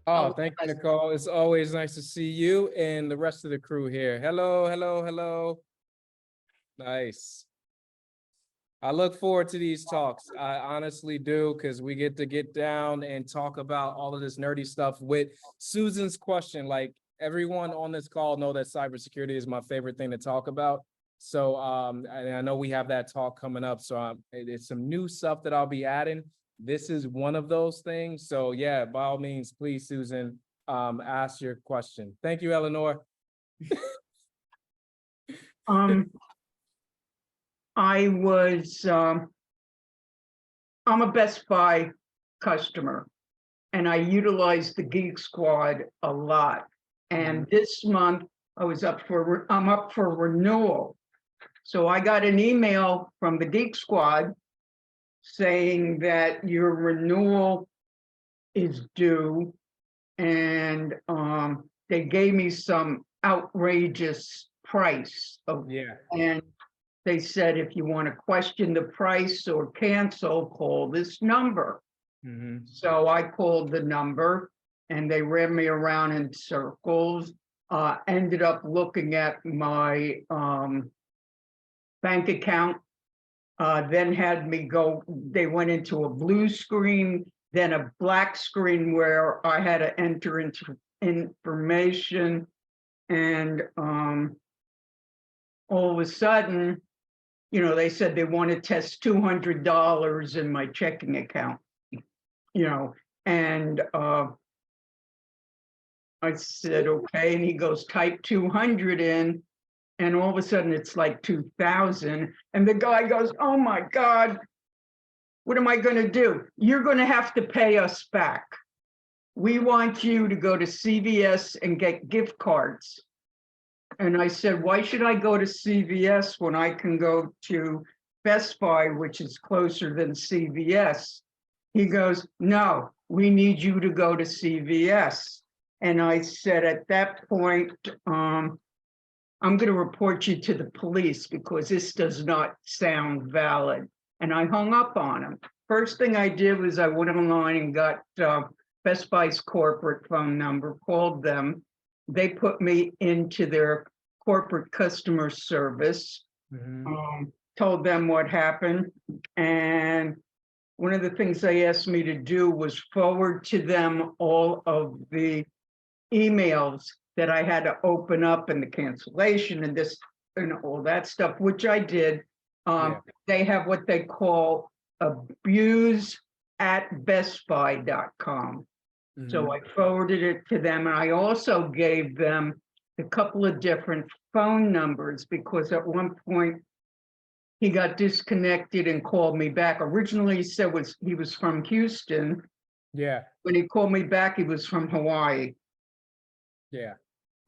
Oh, thank you, Nicole. It's always nice to see you and the rest of the crew here. Hello, hello, hello. Nice. I look forward to these talks. I honestly do, because we get to get down and talk about all of this nerdy stuff with Susan's question. Like, everyone on this call know that cybersecurity is my favorite thing to talk about. So and I know we have that talk coming up. So it's some new stuff that I'll be adding. This is one of those things. So yeah, by all means, please, Susan, ask your question. Thank you, Eleanor. I was, I'm a Best Buy customer and I utilize the Geek Squad a lot. And this month I'm up for renewal. So I got an email from the Geek Squad saying that your renewal is due, and they gave me some outrageous price. And they said, if you want to question the price or cancel, call this number. So I called the number and they ran me around in circles, ended up looking at my bank account, then had me go, they went into a blue screen, then a black screen where I had to enter into information. And all of a sudden, you know, they said they want to test $200 in my checking account, you know, and I said, okay. And he goes, type 200 in. And all of a sudden it's like 2000. And the guy goes, oh my God, what am I going to do? You're going to have to pay us back. We want you to go to CVS and get gift cards. And I said, why should I go to CVS when I can go to Best Buy, which is closer than CVS? He goes, no, we need you to go to CVS. And I said, at that point, I'm going to report you to the police because this does not sound valid. And I hung up on him. First thing I did was I went online and got Best Buy's corporate phone number, called them. They put me into their corporate customer service, told them what happened. And one of the things they asked me to do was forward to them all of the emails that I had to open up and the cancellation and this and all that stuff, which I did. They have what they call abuse@bestbuy.com. So I forwarded it to them. And I also gave them a couple of different phone numbers because at one point he got disconnected and called me back. Originally he said he was from Houston. Yeah. When he called me back, he was from Hawaii. Yeah.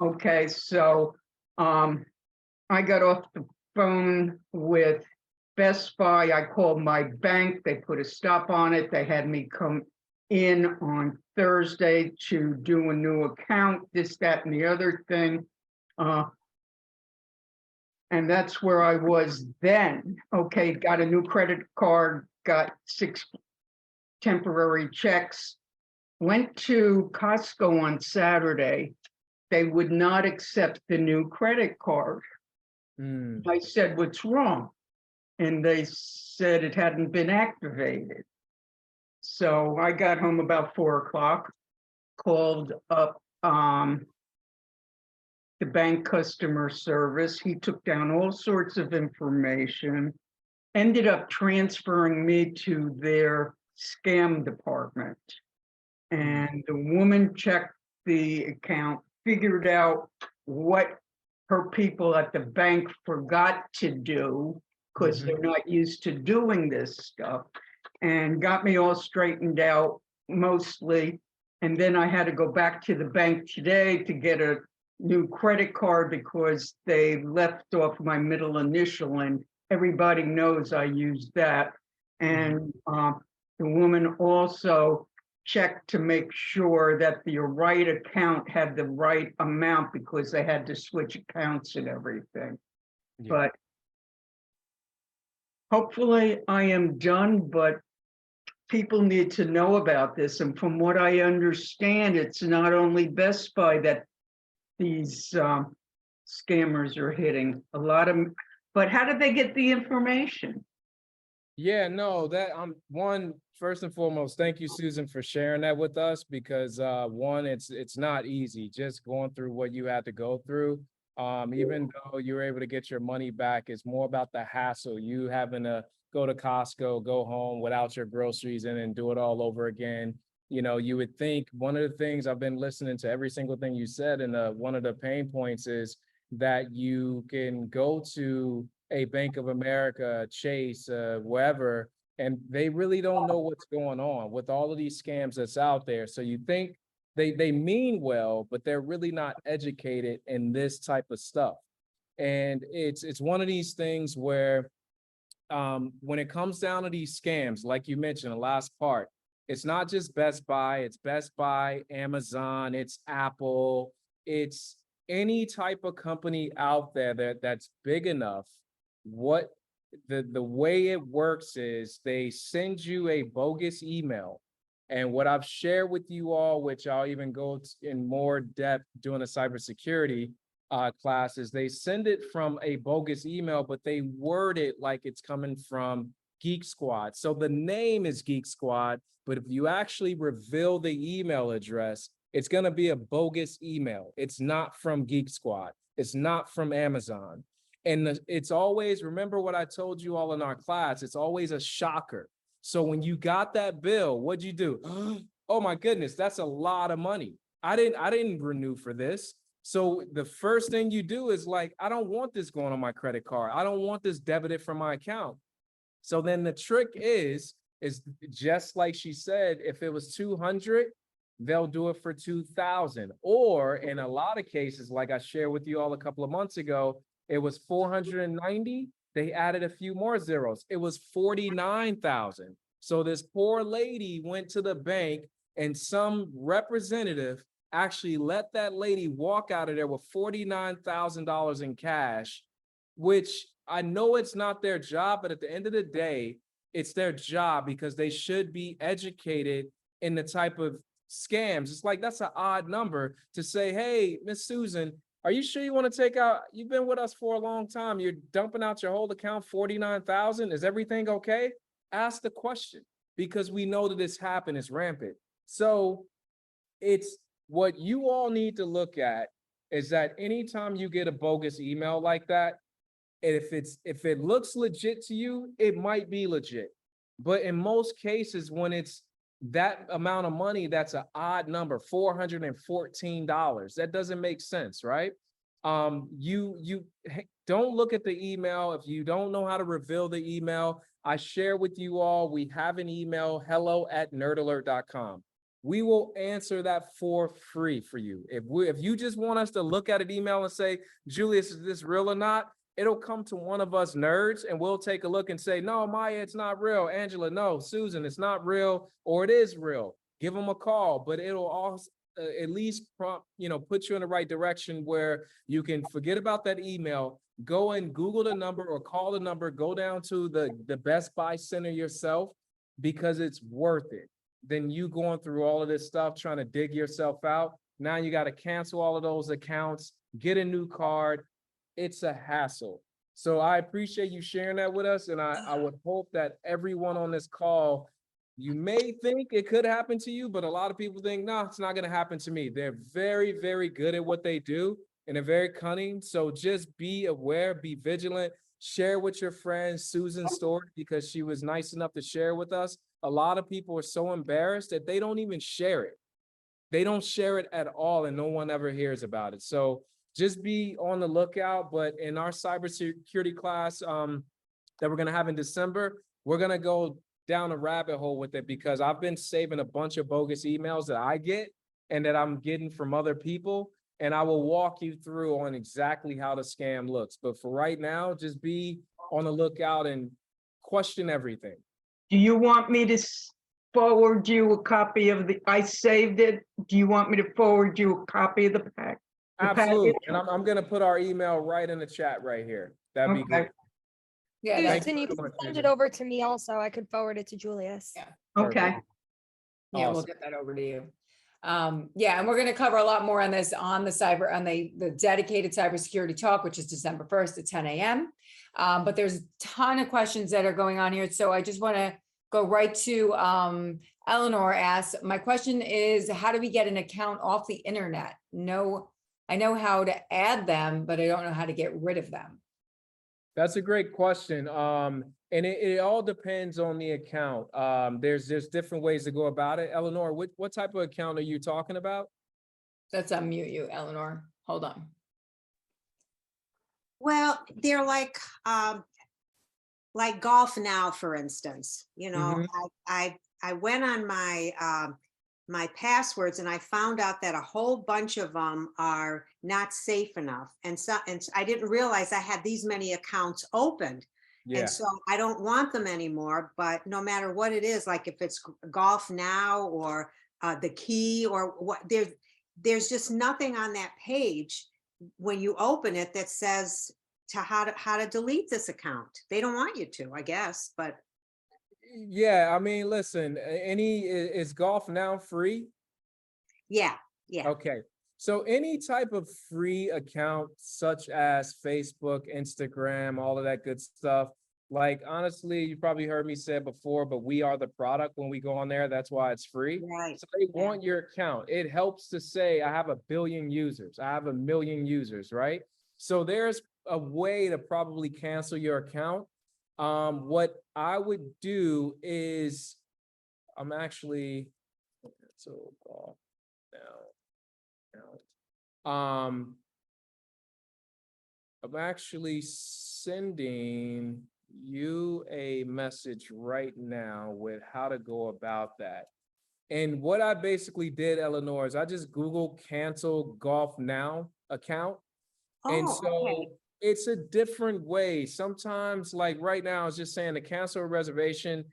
Okay, so I got off the phone with Best Buy. I called my bank. They put a stop on it. They had me come in on Thursday to do a new account, this, that, and the other thing. And that's where I was then. Okay, got a new credit card, got 6 temporary checks, went to Costco on Saturday. They would not accept the new credit card. I said, what's wrong? And they said it hadn't been activated. So I got home about 4 o'clock, called up the bank customer service. He took down all sorts of information, ended up transferring me to their scam department. And the woman checked the account, figured out what her people at the bank forgot to do because they're not used to doing this stuff, and got me all straightened out mostly. And then I had to go back to the bank today to get a new credit card because they left off my middle initial, and everybody knows I use that. And the woman also checked to make sure that the right account had the right amount because they had to switch accounts and everything. But hopefully I am done, but people need to know about this. And from what I understand, it's not only Best Buy that these scammers are hitting. A lot of, but how did they get the information? Yeah, no, that one, first and foremost, thank you, Susan, for sharing that with us, because one, it's not easy just going through what you had to go through. Even though you were able to get your money back, it's more about the hassle, you having to go to Costco, go home without your groceries and then do it all over again. You know, you would think one of the things I've been listening to every single thing you said, and one of the pain points is that you can go to a Bank of America, Chase, wherever, and they really don't know what's going on with all of these scams that's out there. So you think they mean well, but they're really not educated in this type of stuff. And it's one of these things where when it comes down to these scams, like you mentioned, the last part, it's not just Best Buy, it's Best Buy, Amazon, it's Apple, it's any type of company out there that's big enough. What the way it works is they send you a bogus email. And what I've shared with you all, which I'll even go in more depth doing a cybersecurity classes, they send it from a bogus email, but they word it like it's coming from Geek Squad. So the name is Geek Squad, but if you actually reveal the email address, it's going to be a bogus email. It's not from Geek Squad. It's not from Amazon. And it's always, remember what I told you all in our class, it's always a shocker. So when you got that bill, what'd you do? Oh my goodness, that's a lot of money. I didn't renew for this. So the first thing you do is like, I don't want this going on my credit card. I don't want this debited from my account. So then the trick is just like she said, if it was 200, they'll do it for 2,000. Or in a lot of cases, like I shared with you all a couple of months ago, it was 490. They added a few more zeros. It was 49,000. So this poor lady went to the bank and some representative actually let that lady walk out of there with $49,000 in cash, which I know it's not their job, but at the end of the day, it's their job because they should be educated in the type of scams. It's like, that's an odd number to say, hey, Miss Susan, are you sure you want to take out, you've been with us for a long time, you're dumping out your whole account, 49,000, is everything okay? Ask the question, because we know that this happened, it's rampant. So it's what you all need to look at is that anytime you get a bogus email like that, if it looks legit to you, it might be legit. But in most cases, when it's that amount of money, that's an odd number, $414. That doesn't make sense, right? You don't look at the email. If you don't know how to reveal the email, I share with you all, we have an email, hello@nerdalert.com. We will answer that for free for you. If you just want us to look at an email and say, Julius, is this real or not? It'll come to one of us nerds and we'll take a look and say, no, Maya, it's not real. Angela, no, Susan, it's not real, or it is real. Give them a call, but it'll also at least prompt, put you in the right direction where you can forget about that email, go and Google the number or call the number, go down to the Best Buy Center yourself, because it's worth it. Then you going through all of this stuff, trying to dig yourself out. Now you got to cancel all of those accounts, get a new card. It's a hassle. So I appreciate you sharing that with us. And I would hope that everyone on this call, you may think it could happen to you, but a lot of people think, no, it's not going to happen to me. They're very, very good at what they do and they're very cunning. So just be aware, be vigilant, share with your friends Susan's story, because she was nice enough to share with us. A lot of people are so embarrassed that they don't even share it. They don't share it at all and no one ever hears about it. So just be on the lookout. But in our cybersecurity class that we're going to have in December, we're going to go down a rabbit hole with it, because I've been saving a bunch of bogus emails that I get and that I'm getting from other people. And I will walk you through on exactly how the scam looks. But for right now, just be on the lookout and question everything. Do you want me to forward you a copy of I saved it. Do you want me to forward you a copy of the pack? Absolutely. And I'm going to put our email right in the chat right here. That'd be good. Yeah, Thank that's, Can you so much, send Susan. it over to me also? I could forward it to Julius. Yeah. Okay, Perfect. yeah, we'll Awesome. get that over to you. Yeah, and we're gonna cover a lot more on this on the dedicated cybersecurity talk, which is December 1st at 10 a.m. But there's a ton of questions that are going on here. So I just want to go right to Eleanor asks, my question is, how do we get an account off the internet? No, I know how to add them, but I don't know how to get rid of them. That's a great question. And it all depends on the account. There's different ways to go about it. Eleanor, what type of account are you talking about? Let's unmute you, Eleanor. Hold on. Well, they're like Golf Now, for instance. You know, I went on my my passwords and I found out that a whole bunch of them are not safe enough. And I didn't realize I had these many accounts opened. Yeah. And so I don't want them anymore, but no matter what it is, like if it's Golf Now or the Key or what, there's just nothing on that page when you open it that says how to delete this account. They don't want you to, I guess, but Yeah, I mean, listen, is Golf Now free? yeah. Okay. So any type of free account, such as Facebook, Instagram, all of that good stuff, like honestly, you probably heard me say it before, but we are the product when we go on there. That's why it's free. Right. So they want your account. It helps to say, I have 1 billion users. I have 1 million users, right? So there's a way to probably cancel your account. What I would do is I'm actually, so now, I'm actually sending you a message right now with how to go about that. And what I basically did, Eleanor, is I just Googled cancel Golf Now account. And Oh, so okay. it's a different way. Sometimes, like right now, it's just saying to cancel a reservation,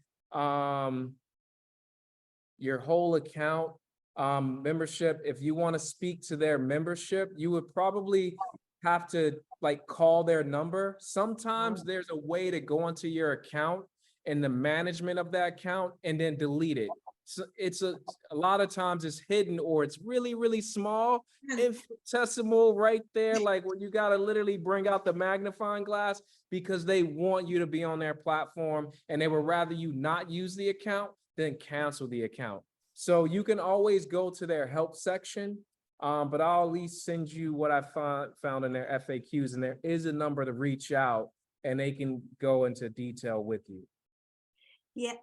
your whole account, membership. If you want to speak to their membership, you would probably have to like call their number. Sometimes there's a way to go into your account and the management of that account and then delete it. So it's a lot of times it's hidden or it's really, really small, infinitesimal right there. Like when you got to literally bring out the magnifying glass because they want you to be on their platform and they would rather you not use the account than cancel the account. So you can always go to their help section, but I'll at least send you what I found in their FAQs, and there is a number to reach out and they can go into detail with you. Yeah.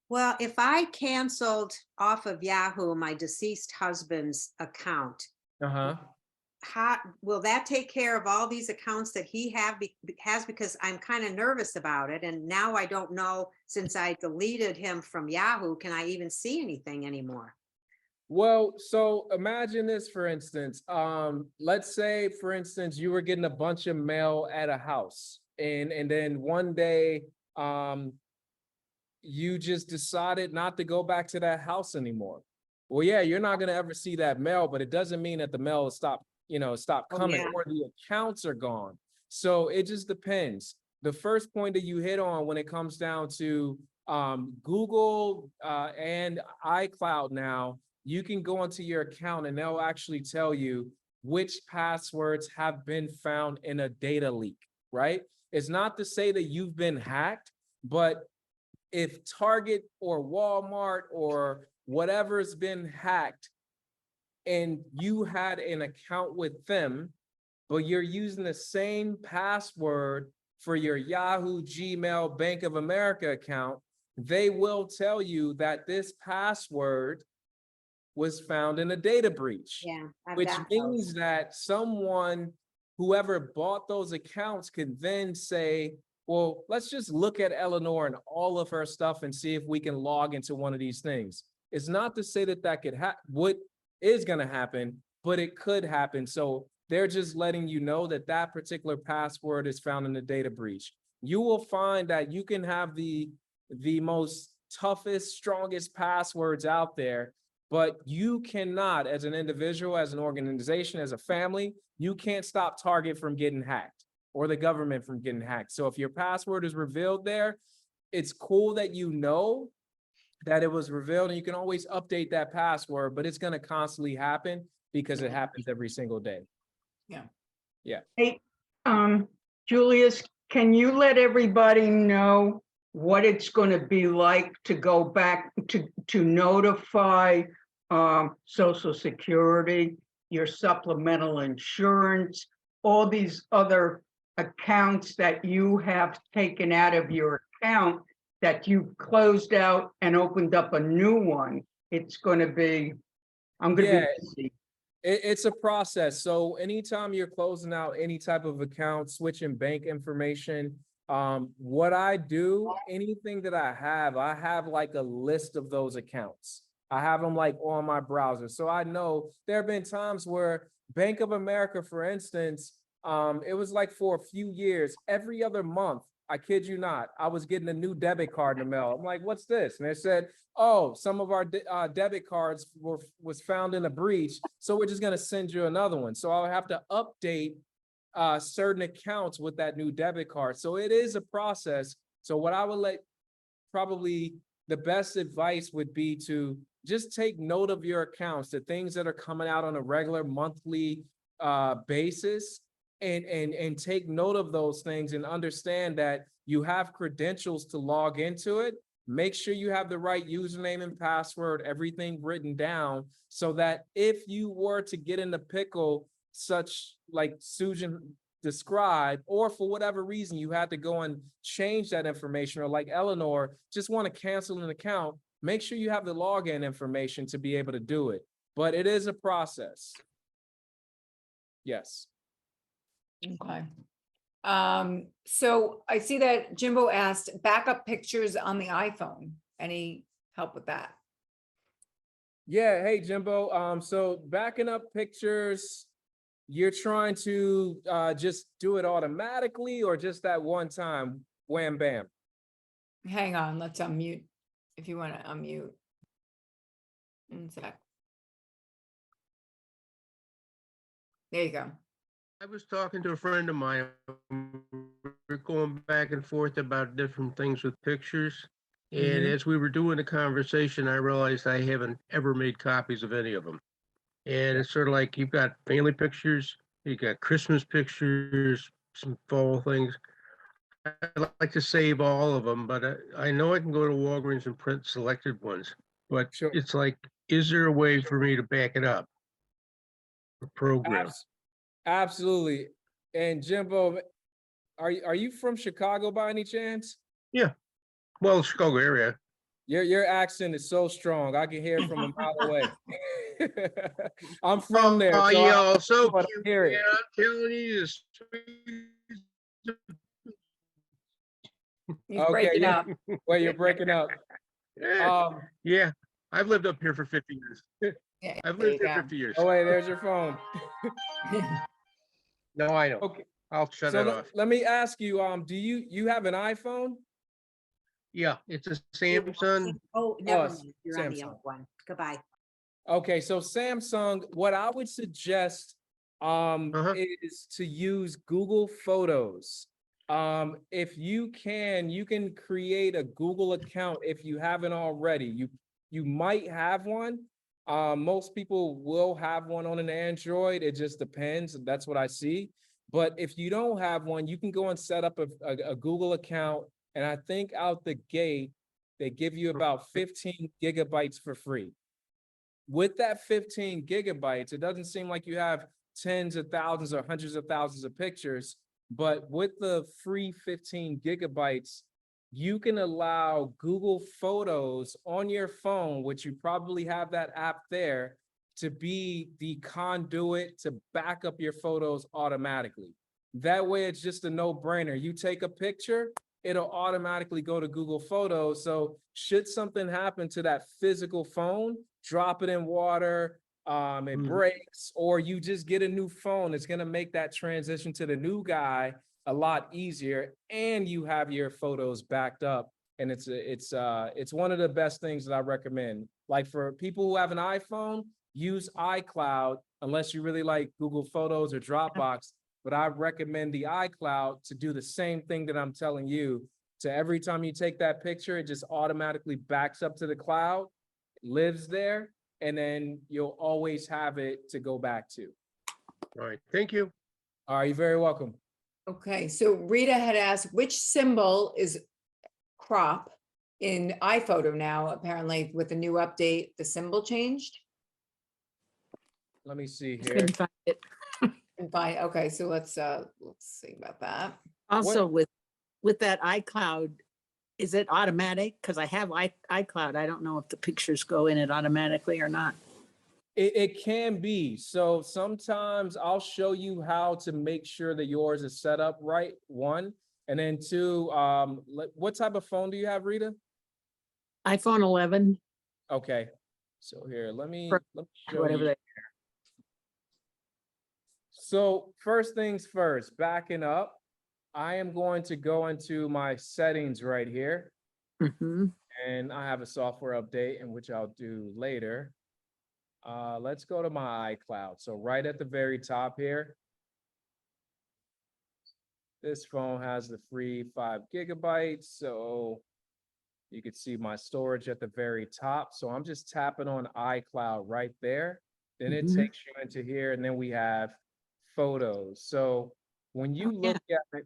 Well, if I canceled off of Yahoo my deceased husband's account, how will that take care of all these accounts that he has? Because I'm kind of nervous about it. And now I don't know, since I deleted him from Yahoo, can I even see anything anymore? Well, so imagine this, for instance, let's say, for instance, you were getting a bunch of mail at a house and then one day, you just decided not to go back to that house anymore. Well, yeah, you're not going to ever see that mail, but it doesn't mean that the mail stopped coming or the accounts are gone. So it just depends. The first point that you hit on when it comes down to Google and iCloud now, you can go into your account and they'll actually tell you which passwords have been found in a data leak, right? It's not to say that you've been hacked, but if Target or Walmart or whatever's been hacked and you had an account with them, but you're using the same password for your Yahoo, Gmail, Bank of America account, they will tell you that this password was found in a data breach, which means that whoever bought those accounts could then say, well, let's just look at Eleanor and all of her stuff and see if we can log into one of these things. It's not to say that could what is going to happen, but it could happen. So they're just letting you know that that particular password is found in the data breach. You will find that you can have the most toughest, strongest passwords out there, but you cannot, as an individual, as an organization, as a family, you can't stop Target from getting hacked. or the government from getting hacked. So if your password is revealed there, it's cool that you know that it was revealed, and you can always update that password, but it's going to constantly happen because it happens every single day. Hey, Julius, can you let everybody know what it's going to be like to go back to notify Social Security, your supplemental insurance, all these other accounts that you have taken out of your account that you've closed out and opened up a new one? It's going to be, I'm going to Yeah. be busy. It's a process. So anytime you're closing out any type of account, switching bank information, what I do, anything that I have like a list of those accounts. I have them like on my browser. So I know there have been times where Bank of America, for instance, it was like for a few years, every other month, I kid you not, I was getting a new debit card in the mail. I'm like, what's this? And they said, oh, some of our debit cards was found in a breach, so we're just gonna send you another one. So I'll have to update certain accounts with that new debit card. So it is a process. So what I would probably the best advice would be to just take note of your accounts, the things that are coming out on a regular monthly basis, and take note of those things and understand that you have credentials to log into it. Make sure you have the right username and password, everything written down, so that if you were to get in the pickle, such like Susan described, or for whatever reason you had to go and change that information, or like Eleanor just want to cancel an account, make sure you have the login information to be able to do it. But it is a process. Yes. Okay. So I see that Jimbo asked backup pictures on the iPhone. Any help with that? Yeah. Hey, Jimbo. So backing up pictures, you're trying to just do it automatically or just that one time? Wham, bam. Hang on, let's unmute. If you want to unmute. One sec. There you go. I was talking to a friend of mine. We're going back and forth about different things with pictures. And as we were doing the conversation, I realized I haven't ever made copies of any of them. And it's sort of like you've got family pictures, you've got Christmas pictures, some fall things. I'd like to save all of them, but I know I can go to Walgreens and print selected ones. But Sure. it's like, is there a way for me to back it up? A program. Absolutely. And Jimbo, are you from Chicago by any chance? Yeah. Well, Chicago area. Your accent is so strong. I can hear it from a mile away. I'm from there. Oh, So yeah, so but I cute. hear it. Yeah, I'm telling you, this. He's Okay, breaking yeah. up. Wait, you're breaking up. Yeah, I've lived up here for 50 years. Yeah, I've there lived you here go. 50 years. Oh wait, there's your phone. No, I know. Okay. I'll shut So it off. let me ask you, do you have an iPhone? Yeah, it's a Samsung. Oh, never Oh, mind. You're on the Samsung. other one. Goodbye. Okay, so Samsung, what I would suggest is to use Google Photos. If you can create a Google account if you haven't already. You might have one. Most people will have one on an Android. It just depends. That's what I see. But if you don't have one, you can go and set up a Google account. And I think out the gate, they give you about 15 gigabytes for free. With that 15 gigabytes, it doesn't seem like you have tens of thousands or hundreds of thousands of pictures, but with the free 15 gigabytes, you can allow Google Photos on your phone, which you probably have that app there, to be the conduit to back up your photos automatically. That way, it's just a no-brainer. You take a picture, it'll automatically go to Google Photos. So should something happen to that physical phone, drop it in water, it breaks, or you just get a new phone, it's gonna make that transition to the new guy a lot easier, and you have your photos backed up. And it's one of the best things that I recommend. Like for people who have an iPhone, use iCloud, unless you really like Google Photos or Dropbox. but I recommend the iCloud to do the same thing that I'm telling you. So every time you take that picture, it just automatically backs up to the cloud, lives there, and then you'll always have it to go back to. All right, thank you. All right, you're very welcome. Okay, so Rita had asked, which symbol is crop in iPhoto now? Apparently with the new update, the symbol changed. Let me see here. Couldn't find it. And fine, okay, so let's see about that. Also with that iCloud, is it automatic? Because I have iCloud. I don't know if the pictures go in it automatically or not. It can be. So sometimes I'll show you how to make sure that yours is set up right, one. And then two, what type of phone do you have, Rita? iPhone 11, Okay. So here, let me show whatever you. that. So first things first, backing up, I am going to go into my settings right here. Mhm. And I have a software update, in which I'll do later. Let's go to my iCloud. So right at the very top here, this phone has the free 5 gigabytes. So you can see my storage at the very top. So I'm just tapping on iCloud right there. Then it Mhm. takes you into here, and then we have photos. So when you Oh, yeah. look at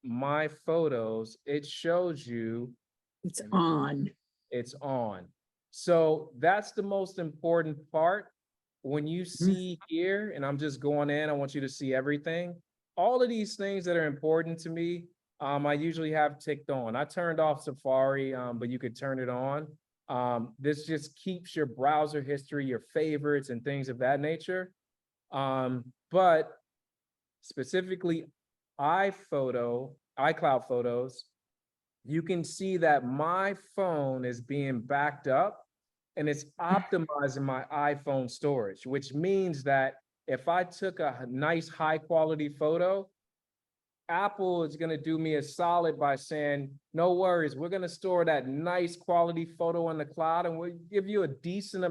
my photos, it shows you It's on. it's on. So that's the most important part. When you see here, and I'm just going in, I want you to see everything. All of these things that are important to me, I usually have ticked on. I turned off Safari, but you could turn it on. This just keeps your browser history, your favorites, and things of that nature. But specifically iCloud photos, you can see that my phone is being backed up and it's optimizing my iPhone storage, which means that if I took a nice high quality photo, Apple is going to do me a solid by saying, no worries, we're going to store that nice quality photo in the cloud, and we'll give you a decent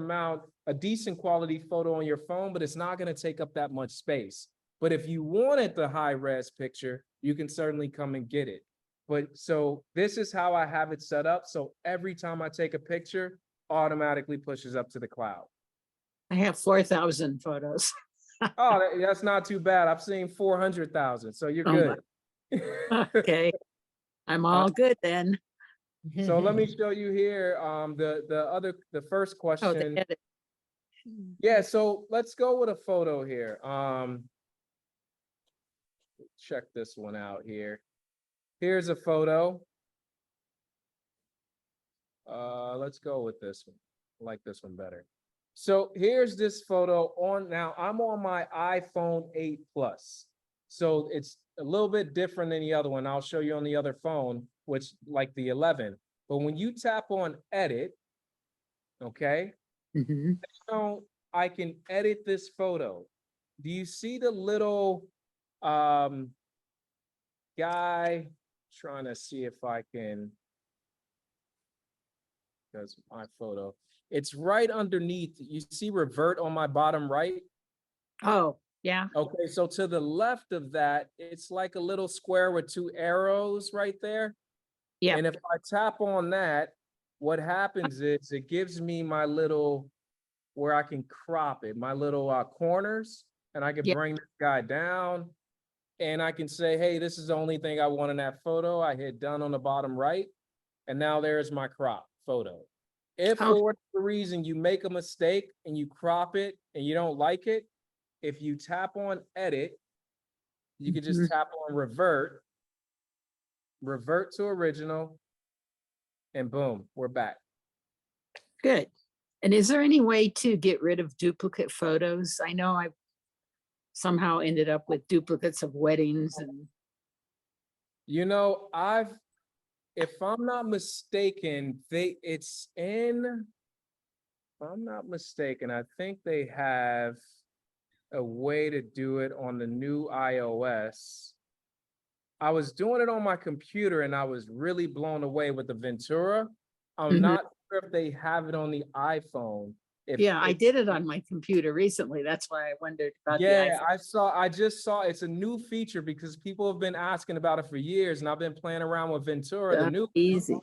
quality photo on your phone, but it's not going to take up that much space. But if you wanted the high res picture, you can certainly come and get it. But so this is how I have it set up. So every time I take a picture, automatically pushes up to the cloud. I have 4,000 photos. Oh, that's not too bad. I've seen 400,000. So you're Oh my- good. Okay, I'm all good then. So let me show you here, the first Oh, the question. edit. Yeah, so let's go with a photo here. Check this one out here. Here's a photo. Let's go with this one. I like this one better. So here's this photo now I'm on my iPhone 8 Plus. So it's a little bit different than the other one. I'll show you on the other phone, which like the 11. But when you tap on edit, okay, Mhm. now I can edit this photo. Do you see the little guy? Trying to see if I can, because my photo, it's right underneath. You see revert on my bottom right? Oh, yeah. Okay, so to the left of that, it's like a little square with 2 arrows right there. Yeah. And if I tap on that, what happens is it gives me my little, where I can crop it, my little corners, and I can Yeah. bring this guy down, and I can say, hey, this is the only thing I want in that photo. I hit done on the bottom right, and now there's my crop photo. If Oh. for whatever reason you make a mistake and you crop it and you don't like it, if you tap on edit, you can just Mhm. tap on revert to original, and boom, we're back. Good. And is there any way to get rid of duplicate photos? I know I somehow ended up with duplicates of weddings and You know, if I'm not mistaken, if I'm not mistaken, I think they have a way to do it on the new iOS. I was doing it on my computer and I was really blown away with the Ventura. I'm Mhm. not sure if they have it on the iPhone, Yeah, I did it on my computer recently. That's why I wondered about the Yeah, iPhone. I just saw it's a new feature because people have been asking about it for years and I've been playing around with Ventura, the new, Easy.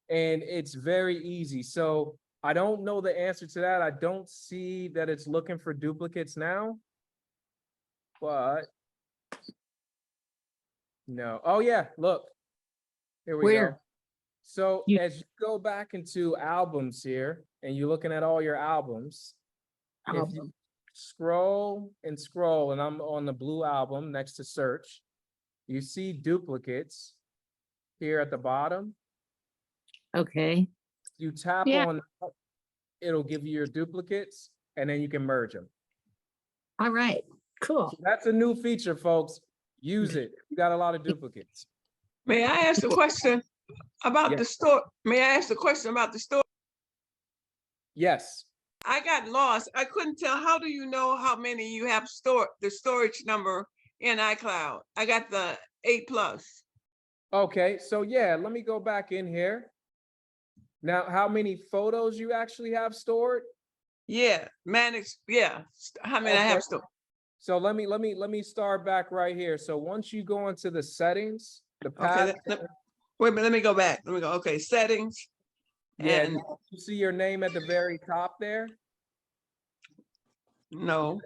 and it's very easy. So I don't know the answer to that. I don't see that it's looking for duplicates now. But no. Oh yeah, look. Here we go. Where? So You- as you go back into albums here and you're looking at all your albums, if you Album. scroll and scroll, and I'm on the blue album next to search, you see duplicates here at the bottom. Okay. You tap Yeah. on, it'll give you your duplicates, and then you can merge them. All right. Cool. So that's a new feature, folks. Use it. You got a lot of duplicates. May I ask a question about Yes. the store? May I ask a question about the store? Yes. I got lost. I couldn't tell. How do you know how many you have stored, the storage number in iCloud? I got the 8+. Okay, so yeah, let me go back in here. Now, how many photos you actually have stored? Yeah, managed. Yeah, how many I Okay. have stored? So let me start back right here. So once you go into the settings, the Okay, path, wait a minute. Let me go back. Let me go. Okay, settings. yeah, And you see your name at the very top there? no.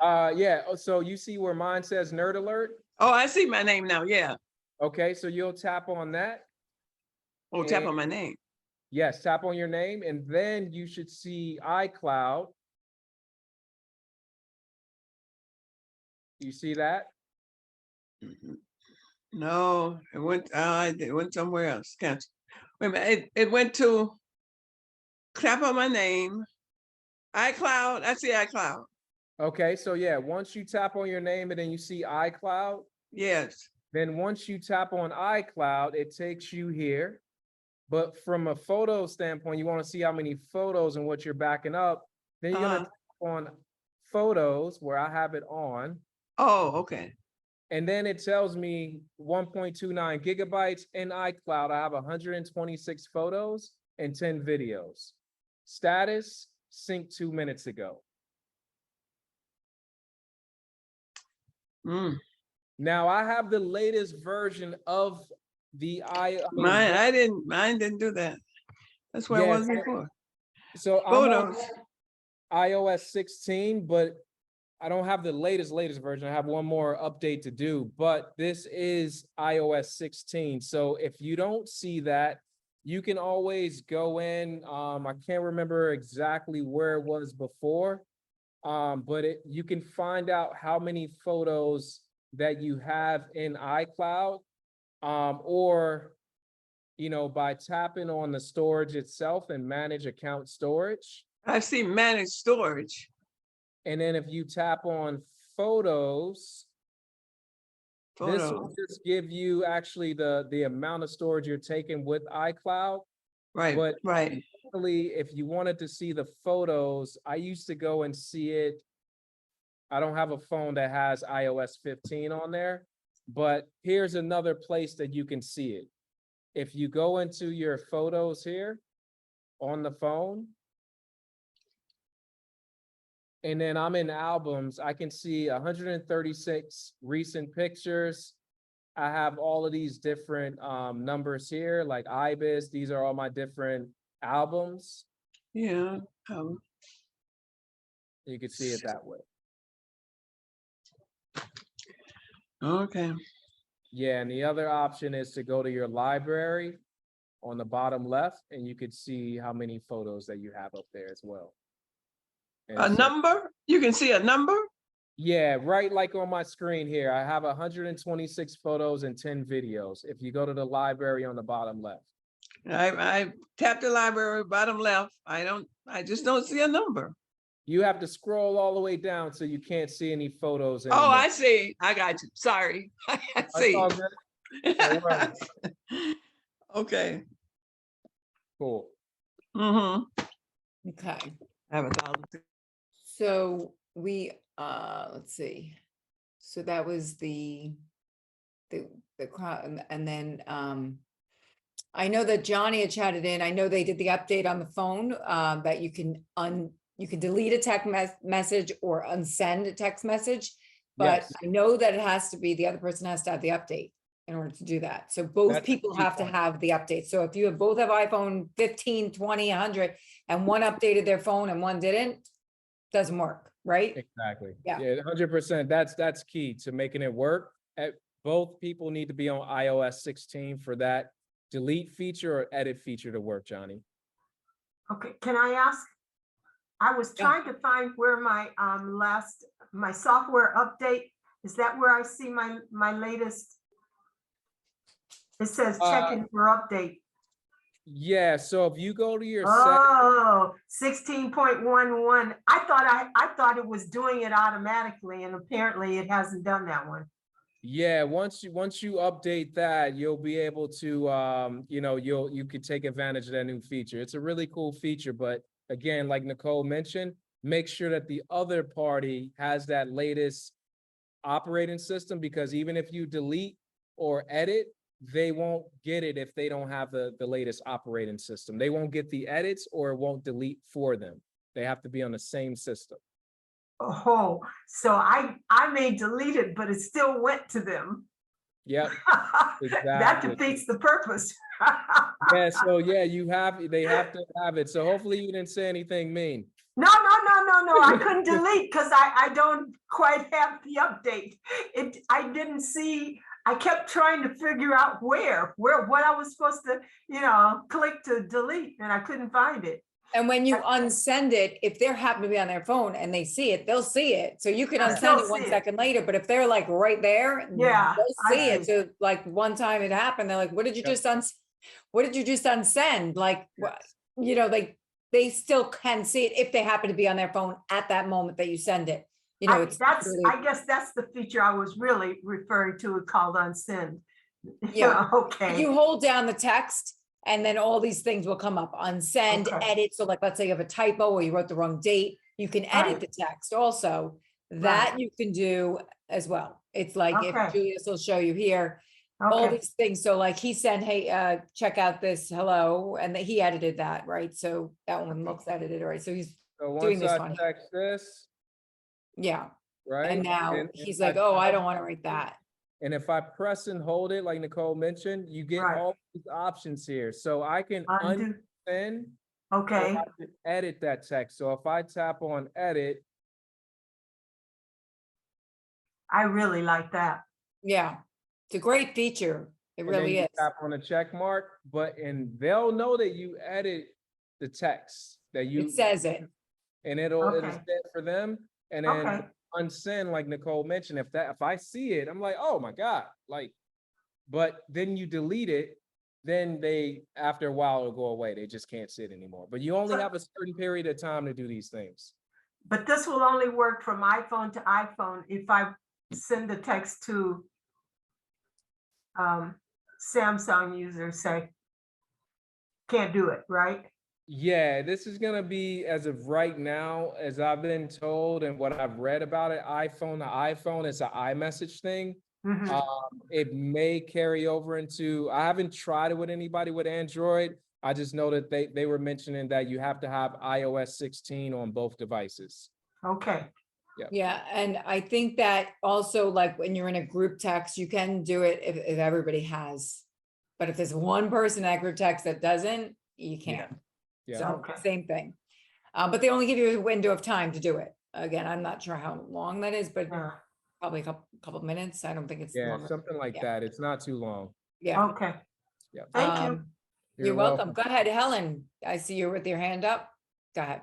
Yeah, so you see where mine says Nerd Alert? Oh, I see my name now. Yeah. Okay, so you'll tap on that. Oh, tap And- on my name. Yes, tap on your name, and then you should see iCloud. You see that? No, it went somewhere else. Can't. Wait a minute. It went to tap on my name. iCloud. I see iCloud. Okay, so yeah, once you tap on your name and then you see iCloud, Yes. then once you tap on iCloud, it takes you here. But from a photo standpoint, you want to see how many photos and what you're backing up. Then you're gonna tap on photos where I have it on. Oh, okay. And then it tells me 1.29 gigabytes in iCloud. I have 126 photos and 10 videos. Status synced 2 minutes ago. Mm. Now I have the latest version of the Mine didn't do that. That's where I was Yes. before. So I'm on Photos. iOS 16, but I don't have the latest version. I have one more update to do, but this is iOS 16. So if you don't see that, you can always go in. I can't remember exactly where it was before, but you can find out how many photos that you have in iCloud, or by tapping on the storage itself and manage account storage. I see managed storage. And then if you tap on photos, this will Photos. just give you actually the amount of storage you're taking with iCloud. Right, But right. really, if you wanted to see the photos, I used to go and see it. I don't have a phone that has iOS 15 on there, but here's another place that you can see it. If you go into your photos here on the phone, and then I'm in albums, I can see 136 recent pictures. I have all of these different numbers here, like IBIS. These are all my different albums. Yeah. You can see it that way. Okay. Yeah, and the other option is to go to your library on the bottom left, and you could see how many photos that you have up there as well. And A so- number? You can see a number? Yeah, right, like on my screen here, I have 126 photos and 10 videos. If you go to the library on the bottom left. I tapped the library, bottom left. I just don't see a number. You have to scroll all the way down so you can't see any photos Oh, anymore. I see. I got you. Sorry. I That's see. all good. Don't worry. Okay. Cool. Mm-hmm. Okay, I have 1,000. so let's see. So that was the crowd, and then, I know that Johnny had chatted in. I know they did the update on the phone, that you can delete a text message or unsend a text message. But Yes. I know that it has to be, the other person has to have the update in order to do that. So both That's the people key have to point. have the update. So if you both have iPhone 15, 20, 100, and one updated their phone and one didn't, doesn't work, right? Exactly. Yeah. 100%. That's key to making it work. Both people need to be on iOS 16 for that delete feature or edit feature to work, Johnny. Okay, can I ask? I was Yeah. trying to find where my my software update, is that where I see my latest? It says checking for update. Yeah, so if you go to your Oh, 16.11. I thought it was doing it automatically, and apparently it hasn't done that one. yeah, once you update that, you'll be able to you could take advantage of that new feature. It's a really cool feature, but again, like Nicole mentioned, make sure that the other party has that latest operating system, because even if you delete or edit, they won't get it if they don't have the latest operating system. They won't get the edits, or it won't delete for them. They have to be on the same system. Oh, so I may delete it, but it still went to them. Yep. That Exactly. defeats the purpose. Yeah, so yeah, they have to have it. So hopefully you didn't say anything mean. No, I couldn't delete because I don't quite have the update. I didn't see, I kept trying to figure out what I was supposed to, click to delete, and I couldn't find it. And when you unsend it, if they're happen to be on their phone and they see it, they'll see it. So you can I still unsend it 1 see it. second later, but if they're like right there, Yeah, they'll I see it. see. So like one time it happened, they're like, what did you just unsend? Like, what, they still can see it if they happen to be on their phone at that moment that you send it. I It's really, guess that's the feature I was really referring to, called unsend. Yeah. Okay. you hold down the text and then all these things will come up, unsend, Okay. edit. So like, let's say you have a typo or you wrote the wrong date, you can edit Right. the text also. That Right. you can do as well. It's like, if Okay. Julius will show you here, all Okay. these things. So like he said, hey, check out this hello, and he edited that, right? So that one looks edited, right? So he's So doing once this I one. text this, Yeah. right? And now and he's like, oh, I don't want to type write that. And if I press and hold it, like Nicole mentioned, you get Right. all these options here. So I can Undo. unsend, Okay. or I can edit that text. So if I tap on edit, I really like that. Yeah. It's a great feature. It and then really you is. tap on the check mark, and they'll know that you edit the text that you. It says it. And it'll Okay. stand for them. And then Okay. unsend, like Nicole mentioned, if I see it, I'm like, oh my God, but then you delete it, then after a while it'll go away. They just can't see it anymore. But you only have a certain period of time to do these things. But this will only work from iPhone to iPhone if I send the text to Samsung users, say, can't do it, right? Yeah, this is gonna be, as of right now, as I've been told and what I've read about it, iPhone to iPhone, it's an iMessage thing. Mhm. It may carry over into, I haven't tried it with anybody with Android. I just know that they were mentioning that you have to have iOS 16 on both devices. Okay. Yeah, and I think that also, like when you're in a group text, you can do it if everybody has. But if there's one person in that group text that doesn't, you can't. Yeah. So Okay. same thing. But they only give you a window of time to do it. Again, I'm not sure how long that is, but Yeah. probably a couple of minutes. I don't think it's Yeah, longer. something like Yeah. that. It's not too long. Yeah. Okay. Yeah. Thank you. You're welcome. Go ahead, Helen. I see you with your hand up. Go ahead.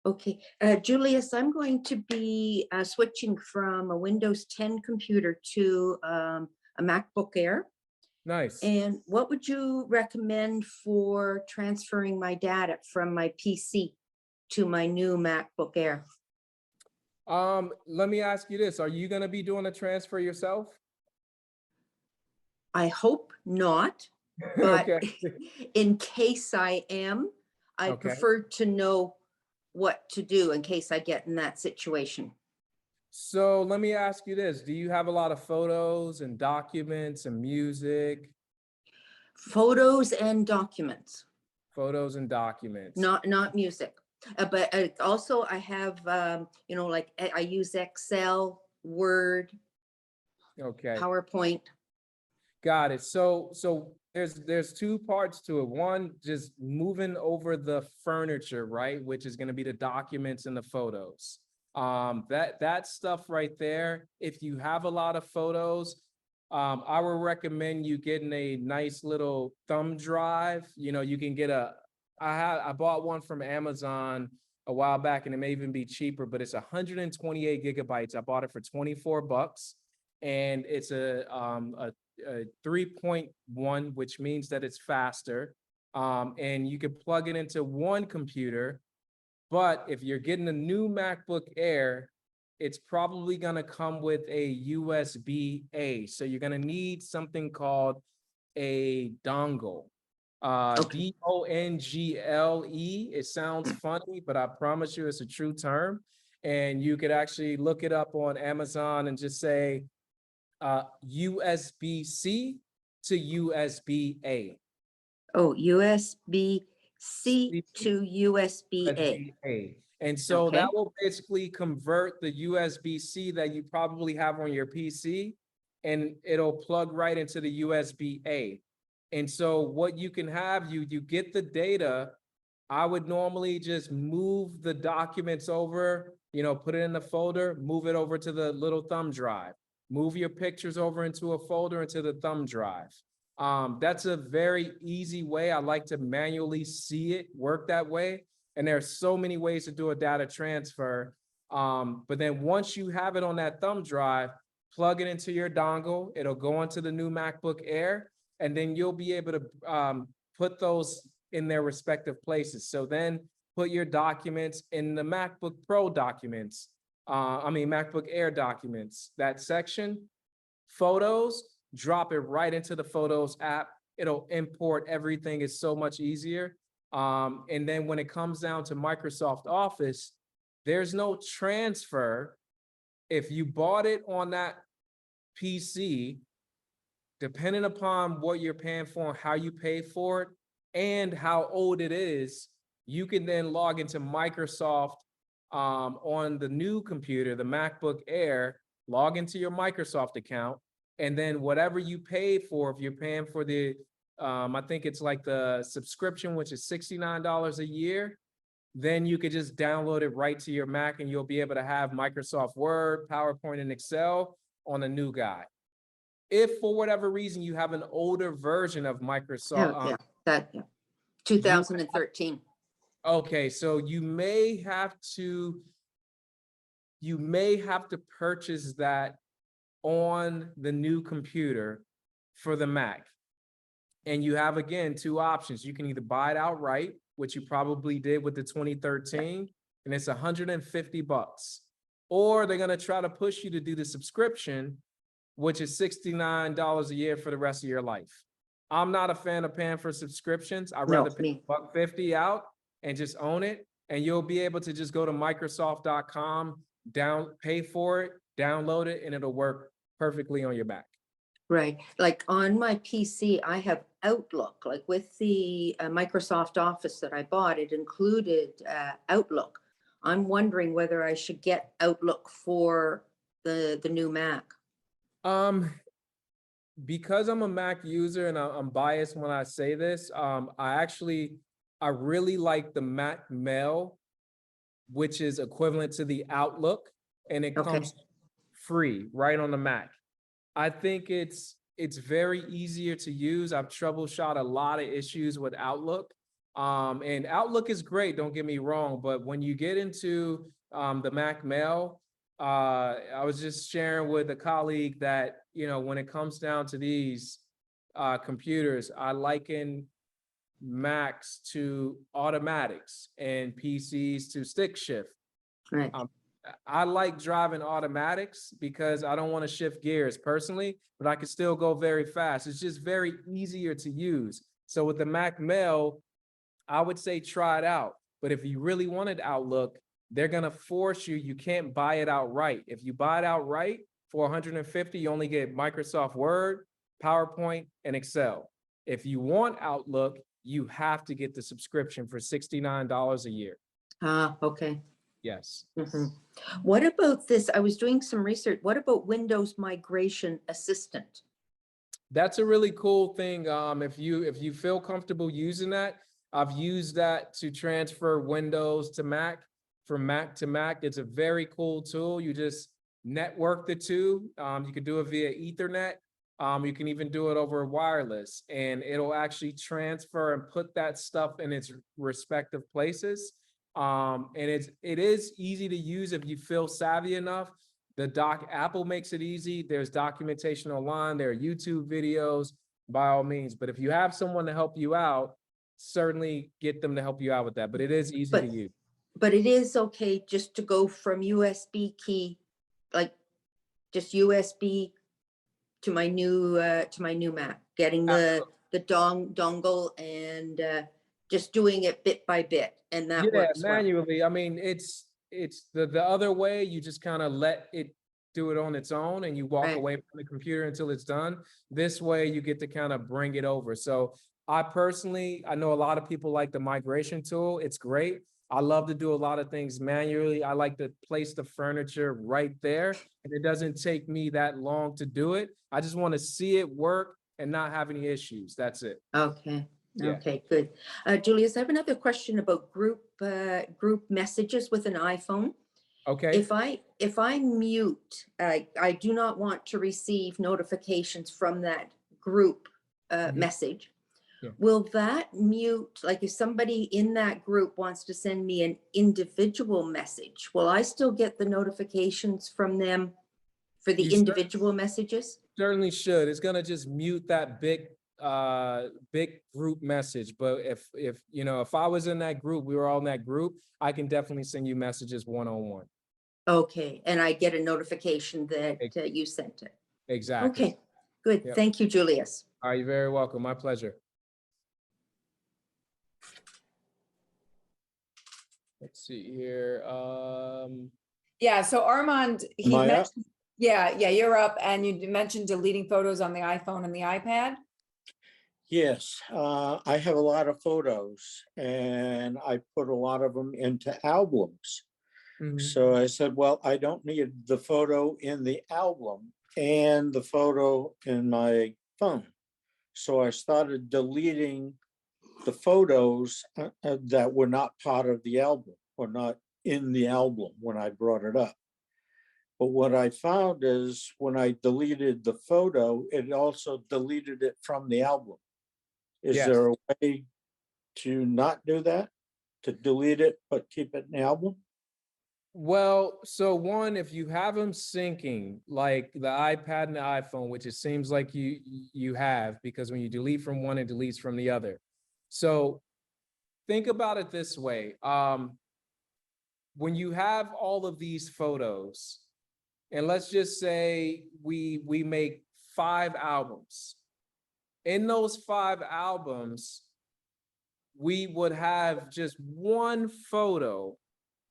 Okay, Julius, I'm going to be switching from a Windows 10 computer to a MacBook Air. Nice. And what would you recommend for transferring my data from my PC to my new MacBook Air? Let me ask you this. Are you gonna be doing a transfer yourself? I hope not, but Okay. in case I am, I Okay. prefer to know what to do in case I get in that situation. So let me ask you this. Do you have a lot of photos and documents and music? Photos and documents, Photos and documents. not music. But also I have, like I use Excel, Word, Okay. PowerPoint. Got it. So there's two parts to it. One, just moving over the furniture, right? Which is going to be the documents and the photos. That stuff right there. If you have a lot of photos, I would recommend you getting a nice little thumb drive. You can get I bought one from Amazon a while back, and it may even be cheaper, but it's 128 gigabytes. I bought it for $24, and it's a 3.1, which means that it's faster. And you can plug it into one computer. But if you're getting a new MacBook Air, it's probably going to come with a USB-A. So you're going to need something called a dongle. Okay. DONGLE. It sounds funny, but I promise you it's a true term. And you could actually look it up on Amazon and just say USB-C to USB-A. Oh, USB-C to USB-A. USB-A. And so Okay. that will basically convert the USB-C that you probably have on your PC, and it'll plug right into the USB-A. And so what you can have, you get the data. I would normally just move the documents over, put it in the folder, move it over to the little thumb drive, move your pictures over into a folder into the thumb drive. That's a very easy way. I like to manually see it work that way. And there are so many ways to do a data transfer. But then once you have it on that thumb drive, plug it into your dongle. It'll go onto the new MacBook Air, and then you'll be able to put those in their respective places. So then put your documents in the MacBook Pro documents. MacBook Air documents, that section, photos, drop it right into the Photos app. It'll import everything. It's so much easier. And then when it comes down to Microsoft Office, there's no transfer. If you bought it on that PC, depending upon what you're paying for and how you pay for it and how old it is, you can then log into Microsoft on the new computer, the MacBook Air, log into your Microsoft account, and then whatever you paid for, if you're paying for the, I think it's like the subscription, which is $69 a year, then you could just download it right to your Mac, and you'll be able to have Microsoft Word, PowerPoint, and Excel on a new guy. If for whatever reason you have an older version of Microsoft, 2013. Okay, so you may have to purchase that on the new computer for the Mac. And you have, again, two options. You can either buy it outright, which you probably did with the 2013, and it's $150. Or they're gonna try to push you to do the subscription, which is $69 a year for the rest of your life. I'm not a fan of paying for subscriptions. I'd rather pay $150 out and just own it. And you'll be able to just go to Microsoft.com, pay for it, download it, and it'll work perfectly on your Mac. Right. Like on my PC, I have Outlook, like with the Microsoft Office that I bought, it included Outlook. I'm wondering whether I should get Outlook for the new Mac. Because I'm a Mac user and I'm biased when I say this, I really like the Mac Mail, which is equivalent to the Outlook, and it comes free right on the Mac. I think it's very easier to use. I've troubleshot a lot of issues with Outlook. And Outlook is great, don't get me wrong, but when you get into the Mac Mail, I was just sharing with a colleague that, when it comes down to these computers, I liken Macs to automatics and PCs to stick shift. Right. I like driving automatics because I don't want to shift gears personally, but I can still go very fast. It's just very easier to use. So with the Mac Mail, I would say try it out. But if you really wanted Outlook, they're gonna force you, you can't buy it outright. If you buy it outright for 150, you only get Microsoft Word, PowerPoint, and Excel. If you want Outlook, you have to get the subscription for $69 a year. Ah, okay. Yes. Mhm. What about this? I was doing some research. What about Windows Migration Assistant? That's a really cool thing. If you feel comfortable using that, I've used that to transfer Windows to Mac, from Mac to Mac. It's a very cool tool. You just network the two. You can do it via Ethernet. You can even do it over wireless, and it'll actually transfer and put that stuff in its respective places. And it is easy to use if you feel savvy enough. Apple makes it easy. There's documentation online. There are YouTube videos, by all means. But if you have someone to help you out, certainly get them to help you out with that. But it is easy to use. But it is okay just to go from USB key, like just USB to my new Mac, getting the dongle and just doing it bit by bit, and that Yeah, works well. manually. I mean, it's the other way. You just kind of let it do it on its own, and you walk Right. away from the computer until it's done. This way, you get to kind of bring it over. So I know a lot of people like the migration tool. It's great. I love to do a lot of things manually. I like to place the furniture right there, and it doesn't take me that long to do it. I just want to see it work and not have any issues. That's it. Okay. Yeah. Okay, good. Julius, I have another question about group messages with an iPhone. Okay. If I mute, I do not want to receive notifications from that group message. Yeah. Will that mute, like if somebody in that group wants to send me an individual message, will I still get the notifications from them for the You should. individual messages? Certainly should. It's gonna just mute that big group message. But if I was in that group, we were all in that group, I can definitely send you messages one-on-one. Okay, and I get a notification that you sent it. Exactly. Okay, good. Yep. Thank you, Julius. Are you very welcome? My pleasure. Let's see here. Yeah, so Armand, he Am I up? mentioned, yeah, you're up, and you mentioned deleting photos on the iPhone and the iPad. Yes, I have a lot of photos and I put a lot of them into albums. So I said, well, I don't need the photo in the album and the photo in my phone. So I started deleting the photos that were not part of the album or not in the album when I brought it up. But what I found is when I deleted the photo, it also deleted it from the album. Is Yes. there a way to not do that? To delete it, but keep it in the album? Well, so one, if you have them syncing, like the iPad and the iPhone, which it seems like you have, because when you delete from one, it deletes from the other. So think about it this way. When you have all of these photos, and let's just say we make 5 albums. In those 5 albums, we would have just one photo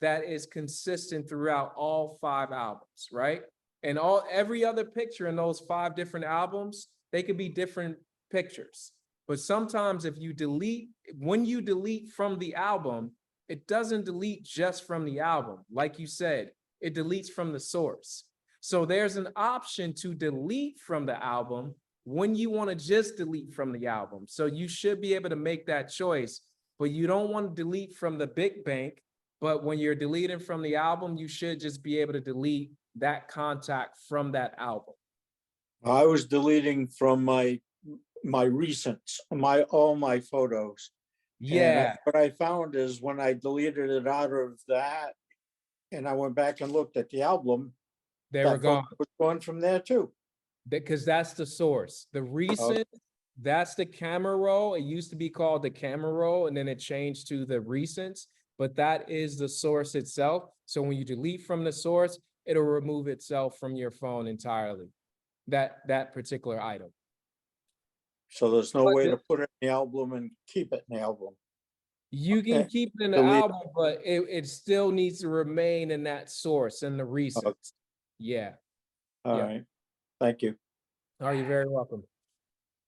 that is consistent throughout all 5 albums, right? And every other picture in those 5 different albums, they could be different pictures. But sometimes when you delete from the album, it doesn't delete just from the album. Like you said, it deletes from the source. So there's an option to delete from the album when you want to just delete from the album. So you should be able to make that choice, but you don't want to delete from the big bank. But when you're deleting from the album, you should just be able to delete that contact from that album. I was deleting from my recents, all my photos. Yeah. And what I found is when I deleted it out of that and I went back and looked at the album, They that were gone. photo was gone from there too. Because that's the source. The recent, that's the camera roll. It used to be called the camera roll, and then it changed to the recents, but that is the source itself. So when you delete from the source, it'll remove itself from your phone entirely, that particular item. So there's no way to put it in the album and keep it in the album. You can Okay. keep it in the Delete. album, but it still needs to remain in that source in the recents. Yeah. All Yeah. right. Thank you. Are you very welcome?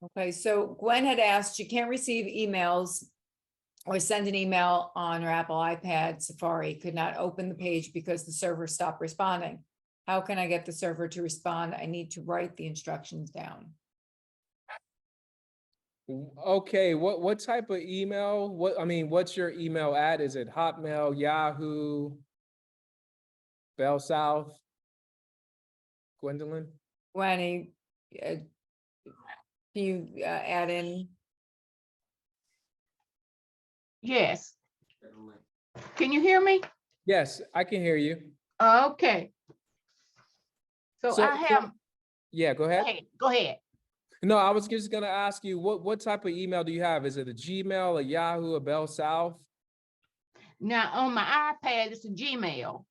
Okay, so Gwen had asked, she can't receive emails or send an email on her Apple iPad. Safari could not open the page because the server stopped responding. How can I get the server to respond? I need to write the instructions down. Okay, what type of email? What's your email at? Is it Hotmail, Yahoo, Bell South? Gwendolyn? Gwen, can you add in? Yes. Can you hear me? Yes, I can hear you. Okay. So So- I have, Yeah, go ahead. go ahead. No, I was just gonna ask you, what type of email do you have? Is it a Gmail, a Yahoo, a Bell South? Now on my iPad, it's a Gmail.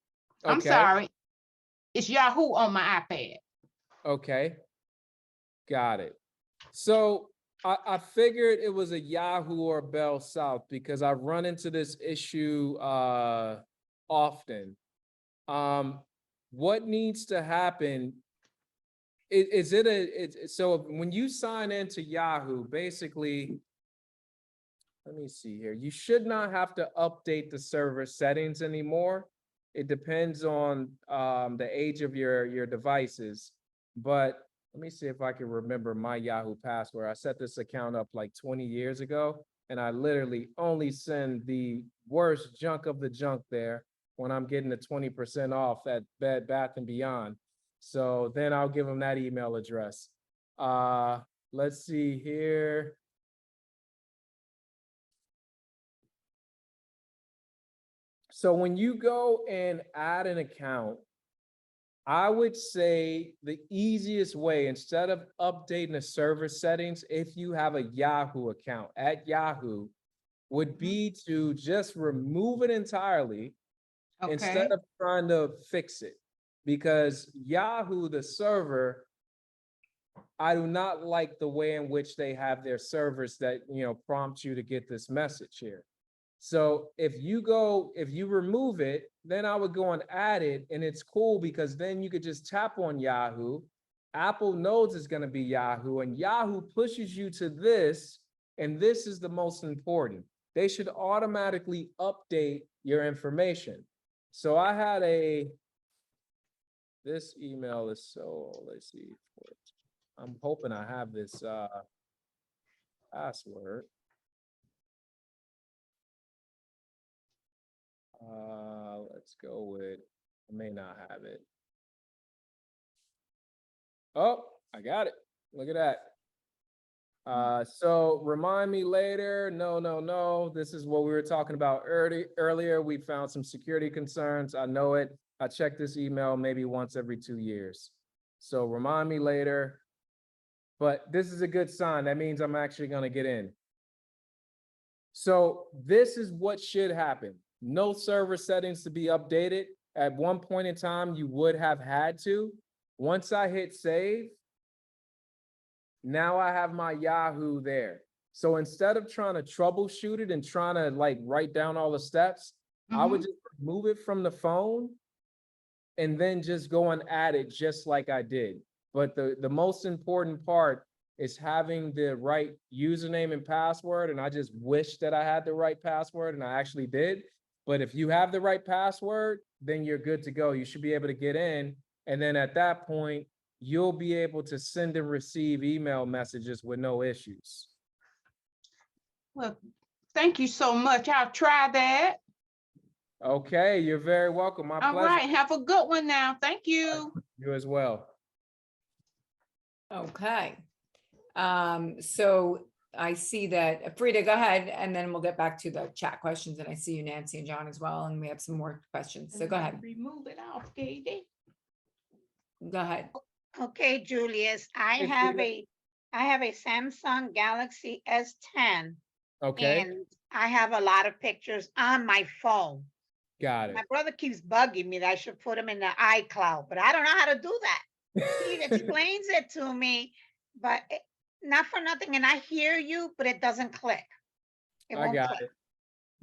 I'm Okay. sorry. It's Yahoo on my iPad. Okay. Got it. So I figured it was a Yahoo or Bell South because I run into this issue often. What needs to happen? So when you sign into Yahoo, basically, let me see here. You should not have to update the server settings anymore. It depends on the age of your devices. But let me see if I can remember my Yahoo password. I set this account up like 20 years ago, and I literally only send the worst junk of the junk there when I'm getting the 20% off at Bed Bath & Beyond. So then I'll give them that email address. Let's see here. So when you go and add an account, I would say the easiest way, instead of updating the server settings, if you have a Yahoo account at Yahoo, would be to just remove it entirely instead Okay. of trying to fix it. Because Yahoo, the server, I do not like the way in which they have their servers that, prompt you to get this message here. So if you remove it, then I would go and add it, and it's cool because then you could just tap on Yahoo. Apple knows it's going to be Yahoo, and Yahoo pushes you to this, and this is the most important. They should automatically update your information. So I had this email is let's see. I'm hoping I have this password. Let's go with, I may not have it. Oh, I got it. Look at that. So remind me later. No. This is what we were talking about earlier. We found some security concerns. I know it. I check this email maybe once every 2 years. So remind me later. But this is a good sign. That means I'm actually going to get in. So this is what should happen. No server settings to be updated. At one point in time, you would have had to. Once I hit save, now I have my Yahoo there. So instead of trying to troubleshoot it and trying to write down all the steps, I would just remove it from the phone and then just go and add it just like I did. But the most important part is having the right username and password. And I just wish that I had the right password, and I actually did. But if you have the right password, then you're good to go. You should be able to get in. And then at that point, you'll be able to send and receive email messages with no issues. Well, thank you so much. I'll try that. Okay, you're very welcome. My All pleasure. right. Have a good one now. Thank you. You as well. Okay. So I see that, Frida, go ahead, and then we'll get back to the chat questions. And I see you, Nancy and John as well, and we have some more questions. So go ahead. Remove it off, Katie. Go ahead. Okay, Julius, I Hey, have Frida. a Samsung Galaxy S10. Okay, And I have a lot of pictures on my phone. got it. My brother keeps bugging me that I should put them in the iCloud, but I don't know how to do that. He explains it to me, but not for nothing. And I hear you, but it doesn't click. It I won't got click. it.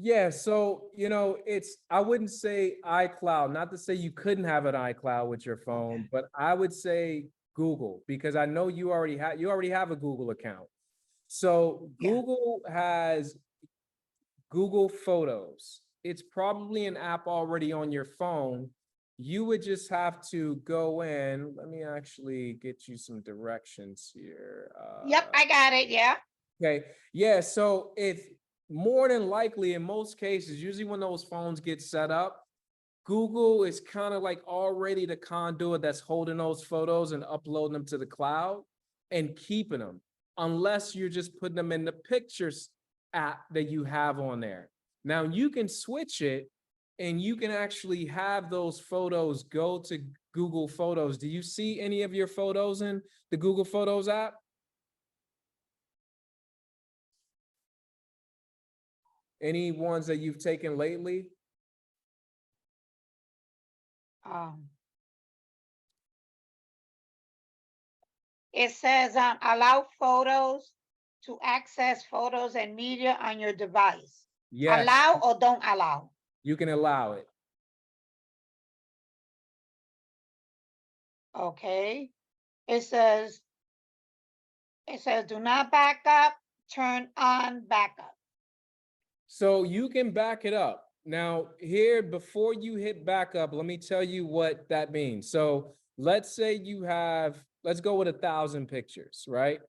Yeah, so I wouldn't say iCloud, not to say you couldn't have an iCloud with your phone, but I would say Google, because I know you already have a Google account. So Google has Google Photos. It's probably an app already on your phone. You would just have to go in. Let me actually get you some directions here. Yep, I got it. Yeah. Okay. Yeah. So if more than likely, in most cases, usually when those phones get set up, Google is kind of like already the conduit that's holding those photos and uploading them to the cloud and keeping them, unless you're just putting them in the pictures app that you have on there. Now you can switch it and you can actually have those photos go to Google Photos. Do you see any of your photos in the Google Photos app? Any ones that you've taken lately? It says allow photos to access photos and media on your device. Yes. Allow or don't allow? You can allow it. Okay. It says do not back up, turn on backup. So you can back it up. Now here, before you hit backup, let me tell you what that means. So let's say you have, let's go with 1,000 pictures, right?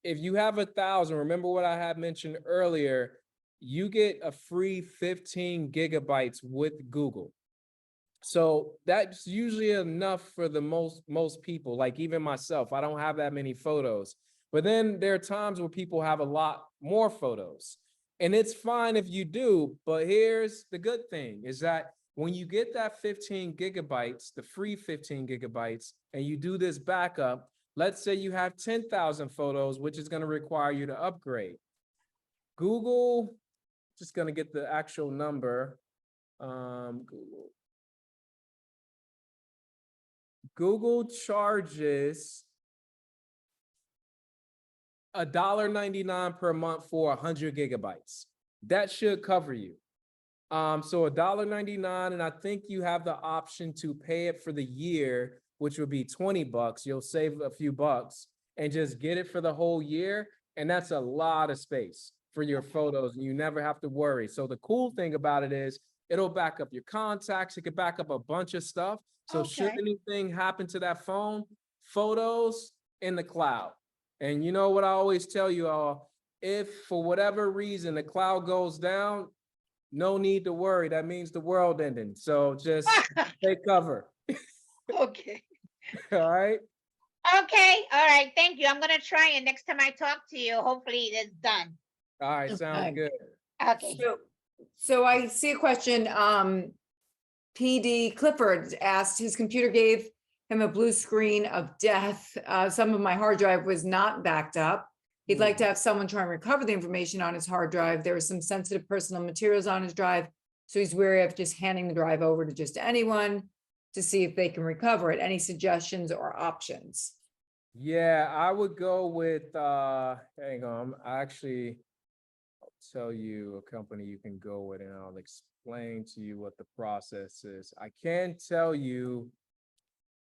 If you have 1,000, remember what I had mentioned earlier, you get a free 15 gigabytes with Google. So that's usually enough for the most people, like even myself. I don't have that many photos, but then there are times where people have a lot more photos. And it's fine if you do, but here's the good thing is that when you get that 15 gigabytes, the free 15 gigabytes, and you do this backup, let's say you have 10,000 photos, which is going to require you to upgrade. Google, just going to get the actual number. Google charges $1.99 per month for 100 gigabytes. That should cover you. So $1.99, and I think you have the option to pay it for the year, which would be $20. You'll save a few bucks and just get it for the whole year. And that's a lot of space for your photos, and you never have to worry. So the cool thing about it is it'll back up your contacts. It could back up a bunch of stuff. So should anything happen to that phone, photos in the cloud. And you know what I always tell you all, if for whatever reason the cloud goes down, no need to worry. That means the world ending. So just take cover. Okay. All right. Okay. All right. Thank you. I'm going to try it next time I talk to you. Hopefully it's done. All right. Sounds good. Okay. So I see a question. PD Clifford asked, his computer gave him a blue screen of death. Some of my hard drive was not backed up. He'd like to have someone try and recover the information on his hard drive. There was some sensitive personal materials on his drive. So he's wary of just handing the drive over to just anyone to see if they can recover it. Any suggestions or options? Yeah, I would go with, hang on, I'll tell you a company you can go with, and I'll explain to you what the process is. I can tell you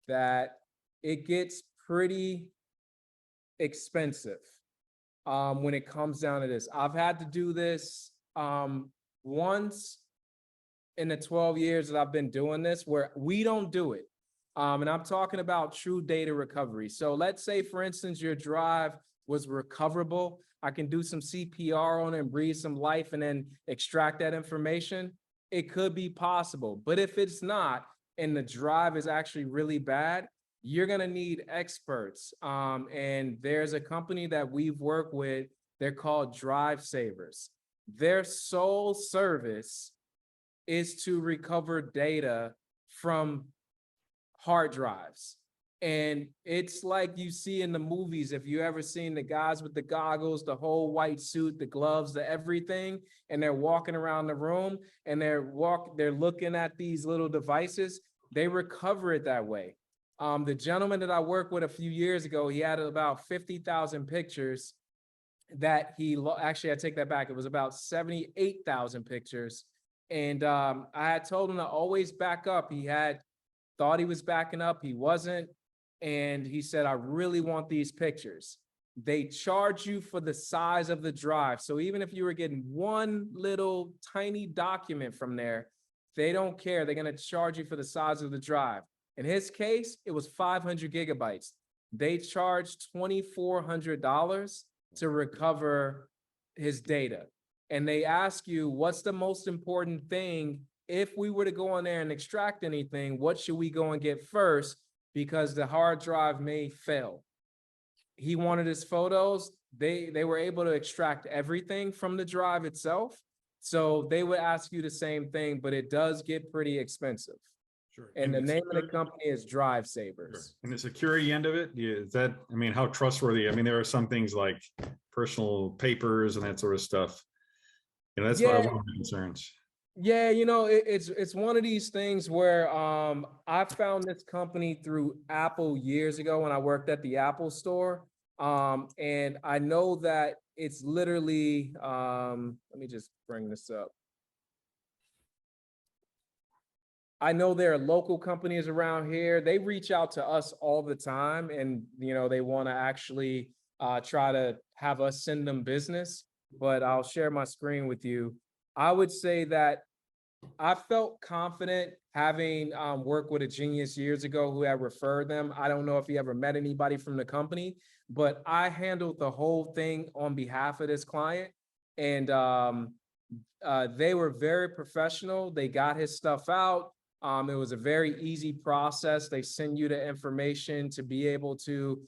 that it gets pretty expensive when it comes down to this. I've had to do this once in the 12 years that I've been doing this, where we don't do it. And I'm talking about true data recovery. So let's say, for instance, your drive was recoverable. I can do some CPR on it and breathe some life and then extract that information. It could be possible. But if it's not, and the drive is actually really bad, you're gonna need experts. And there's a company that we've worked with, they're called Drive Savers. Their sole service is to recover data from hard drives. And it's like you see in the movies, if you ever seen the guys with the goggles, the whole white suit, the gloves, the everything, and they're walking around the room and they're looking at these little devices, they recover it that way. The gentleman that I worked with a few years ago, he had about 50,000 pictures, that actually, I take that back. It was about 78,000 pictures. And I had told him to always back up. He had thought he was backing up. He wasn't. And he said, I really want these pictures. They charge you for the size of the drive. So even if you were getting one little tiny document from there, they don't care. They're going to charge you for the size of the drive. In his case, it was 500 gigabytes. They charged $2,400 to recover his data. And they ask you, what's the most important thing? If we were to go on there and extract anything, what should we go and get first? Because the hard drive may fail. He wanted his photos. They were able to extract everything from the drive itself. So they would ask you the same thing, but it does get pretty expensive. Sure. And the it's name of the good- company is Drive Savers. And the security end of it, is that, I mean, how trustworthy? I mean, there are some things like personal papers and that sort of stuff. You know, that's one of my concerns. Yeah, it's one of these things where I found this company through Apple years ago when I worked at the Apple store. And I know that it's literally, let me just bring this up. I know there are local companies around here. They reach out to us all the time, and they want to actually try to have us send them business. But I'll share my screen with you. I would say that I felt confident having worked with a genius years ago who had referred them. I don't know if he ever met anybody from the company, but I handled the whole thing on behalf of this client. And they were very professional. They got his stuff out. It was a very easy process. They send you the information to be able to,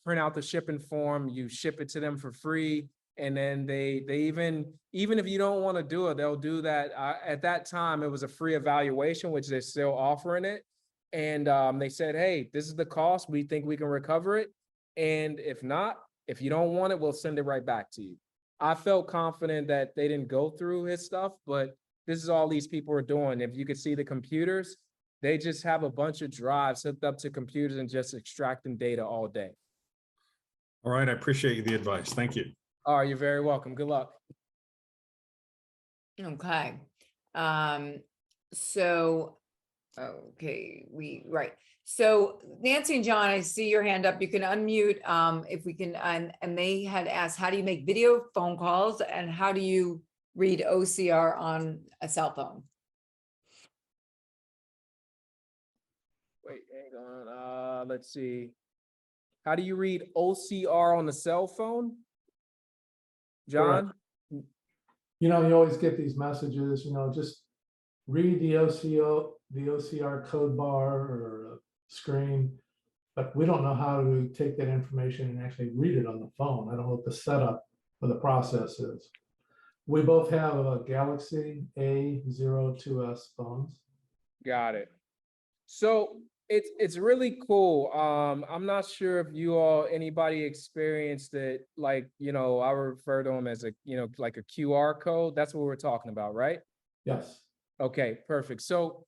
print out the shipping form. You ship it to them for free. And then they even if you don't want to do it, they'll do that. At that time, it was a free evaluation, which they're still offering it. And they said, hey, this is the cost. We think we can recover it. And if not, if you don't want it, we'll send it right back to you. I felt confident that they didn't go through his stuff, but this is all these people are doing. If you could see the computers, they just have a bunch of drives hooked up to computers and just extracting data all day. All right, I appreciate the advice. Thank you. All right, you're very welcome. Good luck. Okay. So Nancy and John, I see your hand up. You can unmute if we can. And they had asked, how do you make video phone calls and how do you read OCR on a cell phone? Wait, hang on. Let's see. How do you read OCR on the cell phone? John? You always get these messages, just read the OCR code bar or screen, but we don't know how to take that information and actually read it on the phone. I don't know what the setup for the process is. We both have a Galaxy A02s phones. Got it. So it's really cool. I'm not sure if anybody experienced it, like, I refer to them as like a QR code. That's what we're talking about, right? Yes. Okay, perfect. So,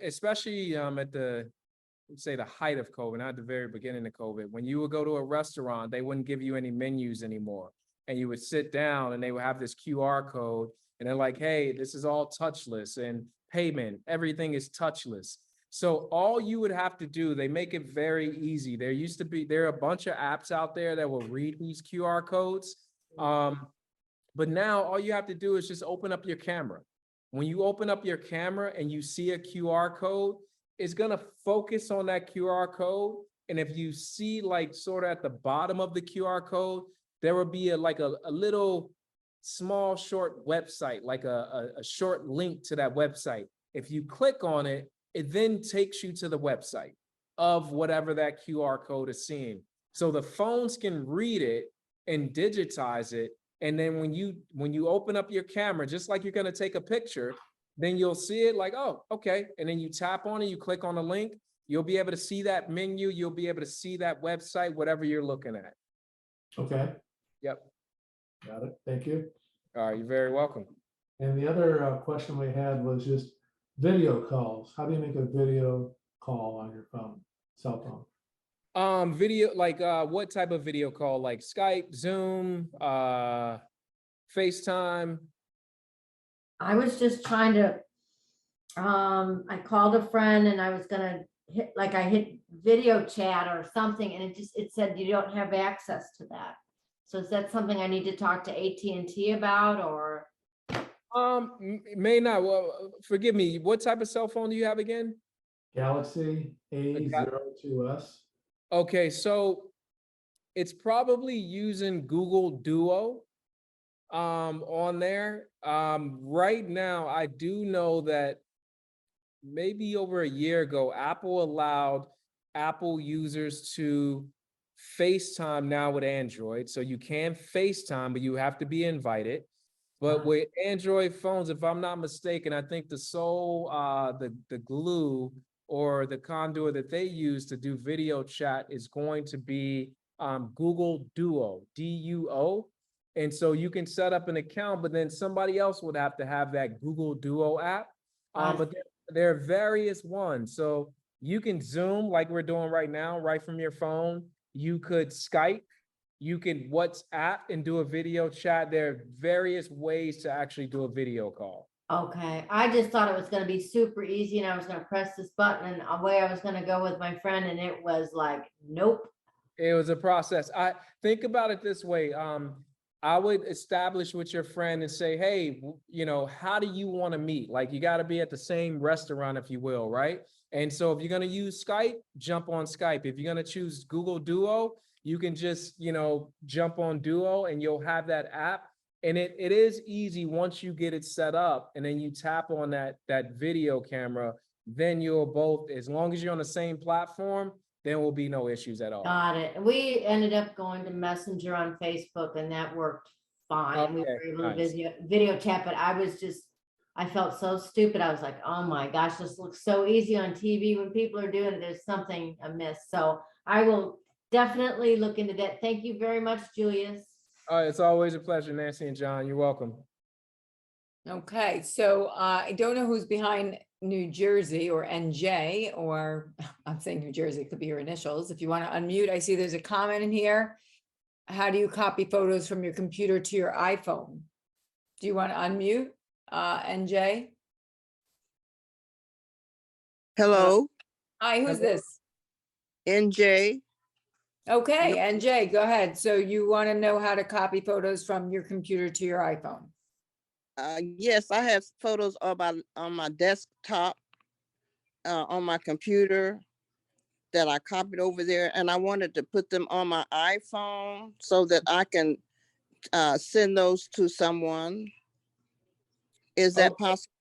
especially at the height of COVID, not at the very beginning of COVID, when you would go to a restaurant, they wouldn't give you any menus anymore. And you would sit down and they would have this QR code and they're like, hey, this is all touchless and payment, everything is touchless. So all you would have to do, they make it very easy. There are a bunch of apps out there that will read these QR codes. But now all you have to do is just open up your camera. When you open up your camera and you see a QR code, it's gonna focus on that QR code. And if you see like sort of at the bottom of the QR code, there will be a little small short website, like a short link to that website. If you click on it, it then takes you to the website of whatever that QR code is seeing. So the phones can read it and digitize it. And then when you open up your camera, just like you're gonna take a picture, then you'll see it like, oh, okay. And then you tap on it, you click on the link, you'll be able to see that menu, you'll be able to see that website, whatever you're looking at. Okay. Yep. Got it. Thank you. All right, you're very welcome. And the other question we had was just video calls. How do you make a video call on your phone, cell phone? Video, like, what type of video call? Like Skype, Zoom, FaceTime? I was just trying to, I called a friend and I was gonna hit, like I hit video chat or something, and it said you don't have access to that. So is that something I need to talk to AT&T about, or? May not. Well, forgive me. What type of cell phone do you have again? Galaxy A02s. Okay, so it's probably using Google Duo on there. Right now, I do know that maybe over a year ago, Apple allowed Apple users to FaceTime now with Android. So you can FaceTime, but you have to be invited. But with Android phones, if I'm not mistaken, I think the sole the glue or the conduit that they use to do video chat is going to be Google Duo, DUO. And so you can set up an account, but then somebody else would have to have that Google Duo app. But there are various ones. So you can Zoom like we're doing right now, right from your phone. You could Skype. You can WhatsApp and do a video chat. There are various ways to actually do a video call. Okay, I just thought it was gonna be super easy and I was gonna press this button and away I was gonna go with my friend, and it was like, nope. It was a process. I think about it this way. I would establish with your friend and say, hey, you know, how do you want to meet? Like, you got to be at the same restaurant, if you will, right? And so if you're going to use Skype, jump on Skype. If you're going to choose Google Duo, you can just, you know, jump on Duo and you'll have that app. And it is easy once you get it set up and then you tap on that video camera, then you'll both, as long as you're on the same platform, there will be no issues at all. Got it. We ended up going to Messenger on Facebook and that worked fine. We were able to video chat, but I felt so stupid. I was like, oh my gosh, this looks so easy on TV. When people are doing it, there's something amiss. So I will definitely look into that. Thank you very much, Julius. It's always a pleasure, Nancy and John. You're welcome. Okay, so I don't know who's behind New Jersey or NJ, or I'm saying New Jersey, it could be your initials. If you want to unmute, I see there's a comment in here. How do you copy photos from your computer to your iPhone? Do you want to unmute, NJ? Hello. Hi, who's this? NJ. Okay, NJ, go ahead. So you want to know how to copy photos from your computer to your iPhone? Yes, I have photos on my desktop, on my computer that I copied over there, and I wanted to put them on my iPhone so that I can send those to someone. Is that possible?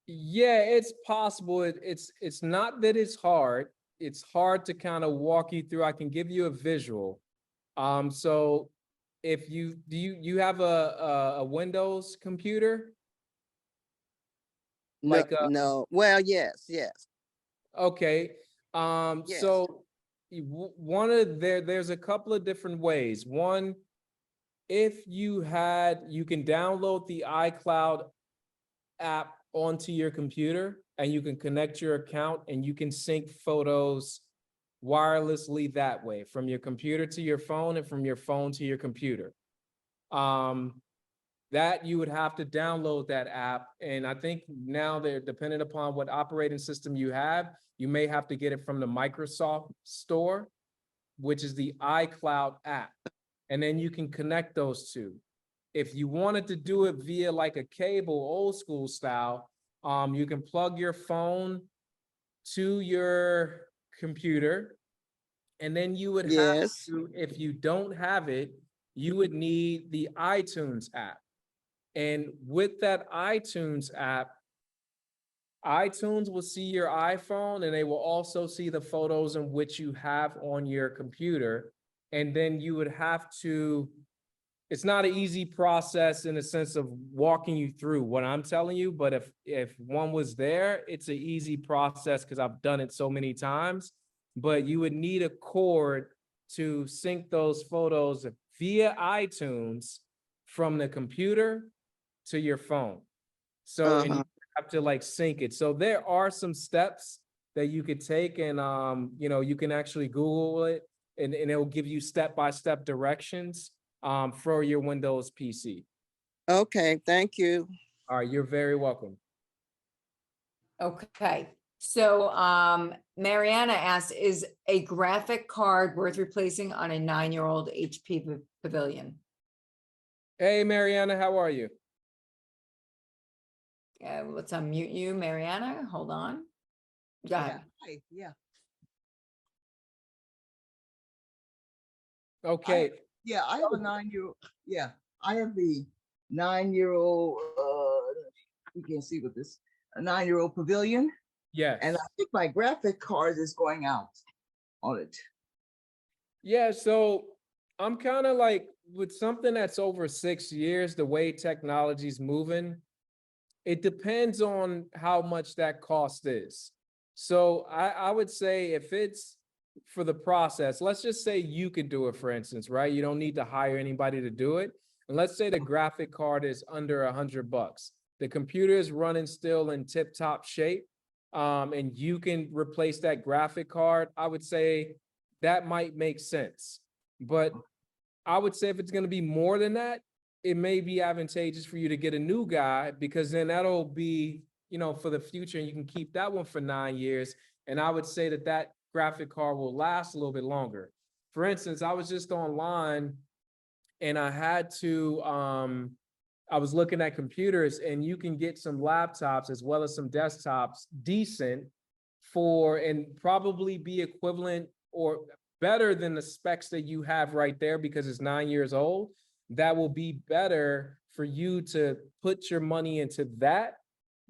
Yeah, it's possible. It's not that it's hard. It's hard to kind of walk you through. I can give you a visual. So if you have a Windows computer? Like no. Well, yes. Okay. Yes. So there's a couple of different ways. One, if you can download the iCloud app onto your computer and you can connect your account and you can sync photos wirelessly that way, from your computer to your phone and from your phone to your computer. That you would have to download that app. And I think now they're dependent upon what operating system you have. You may have to get it from the Microsoft store, which is the iCloud app. And then you can connect those two. If you wanted to do it via like a cable, old school style, you can plug your phone to your computer. And then you would have to, if you don't have it, you would need the iTunes app. And with that iTunes app, iTunes will see your iPhone and they will also see the photos in which you have on your computer. And then you would have to, it's not an easy process in the sense of walking you through what I'm telling you, but if one was there, it's an easy process because I've done it so many times. But you would need a cord to sync those photos via iTunes from the computer to your phone. So and you have to like sync it. So there are some steps that you could take and, you know, you can actually Google it and it'll give you step-by-step directions for your Windows PC. Okay, thank you. All right, you're very welcome. Okay, so Mariana asked, is a graphic card worth replacing on a 9-year-old HP Pavilion? Hey, Mariana, how are you? Let's unmute you, Mariana. Hold on. Go ahead. Hi, yeah. Okay. Yeah, I have a 9-year-old. Yeah, I have the 9-year-old. You can see with this a 9-year-old Pavilion. Yeah. And I think my graphic card is going out on it. Yeah, so I'm kind of like with something that's over 6 years, the way technology's moving, it depends on how much that cost is. So I would say if it's for the process, let's just say you could do it, for instance, right? You don't need to hire anybody to do it. And let's say the graphic card is under $100. The computer is running still in tip-top shape, and you can replace that graphic card. I would say that might make sense. But I would say if it's going to be more than that, it may be advantageous for you to get a new guy, because then that'll be, you know, for the future, and you can keep that one for 9 years. And I would say that that graphic card will last a little bit longer. For instance, I was just online and I had to, I was looking at computers, and you can get some laptops as well as some desktops decent for, and probably be equivalent or better than the specs that you have right there, because it's 9 years old. That will be better for you to put your money into that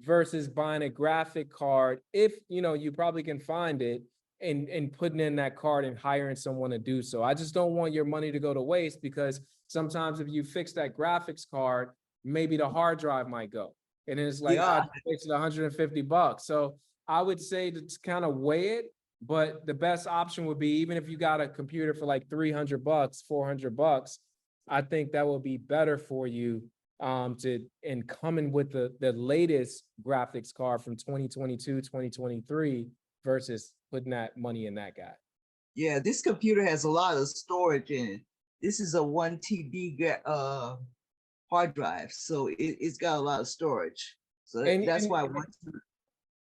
versus buying a graphic card, if you know you probably can find it, and putting in that card and hiring someone to do so. I just don't want your money to go to waste, because sometimes if you fix that graphics card, maybe the hard drive might go. And it's like, oh, I just wasted $150. So I would say to kind of weigh it, but the best option would be, even if you got a computer for like $300, $400, I think that will be better for you and coming with the latest graphics card from 2022, 2023 versus putting that money in that guy. Yeah, this computer has a lot of storage in it. This is a 1 TB hard drive, so it's got a lot of storage. So that's why I want to.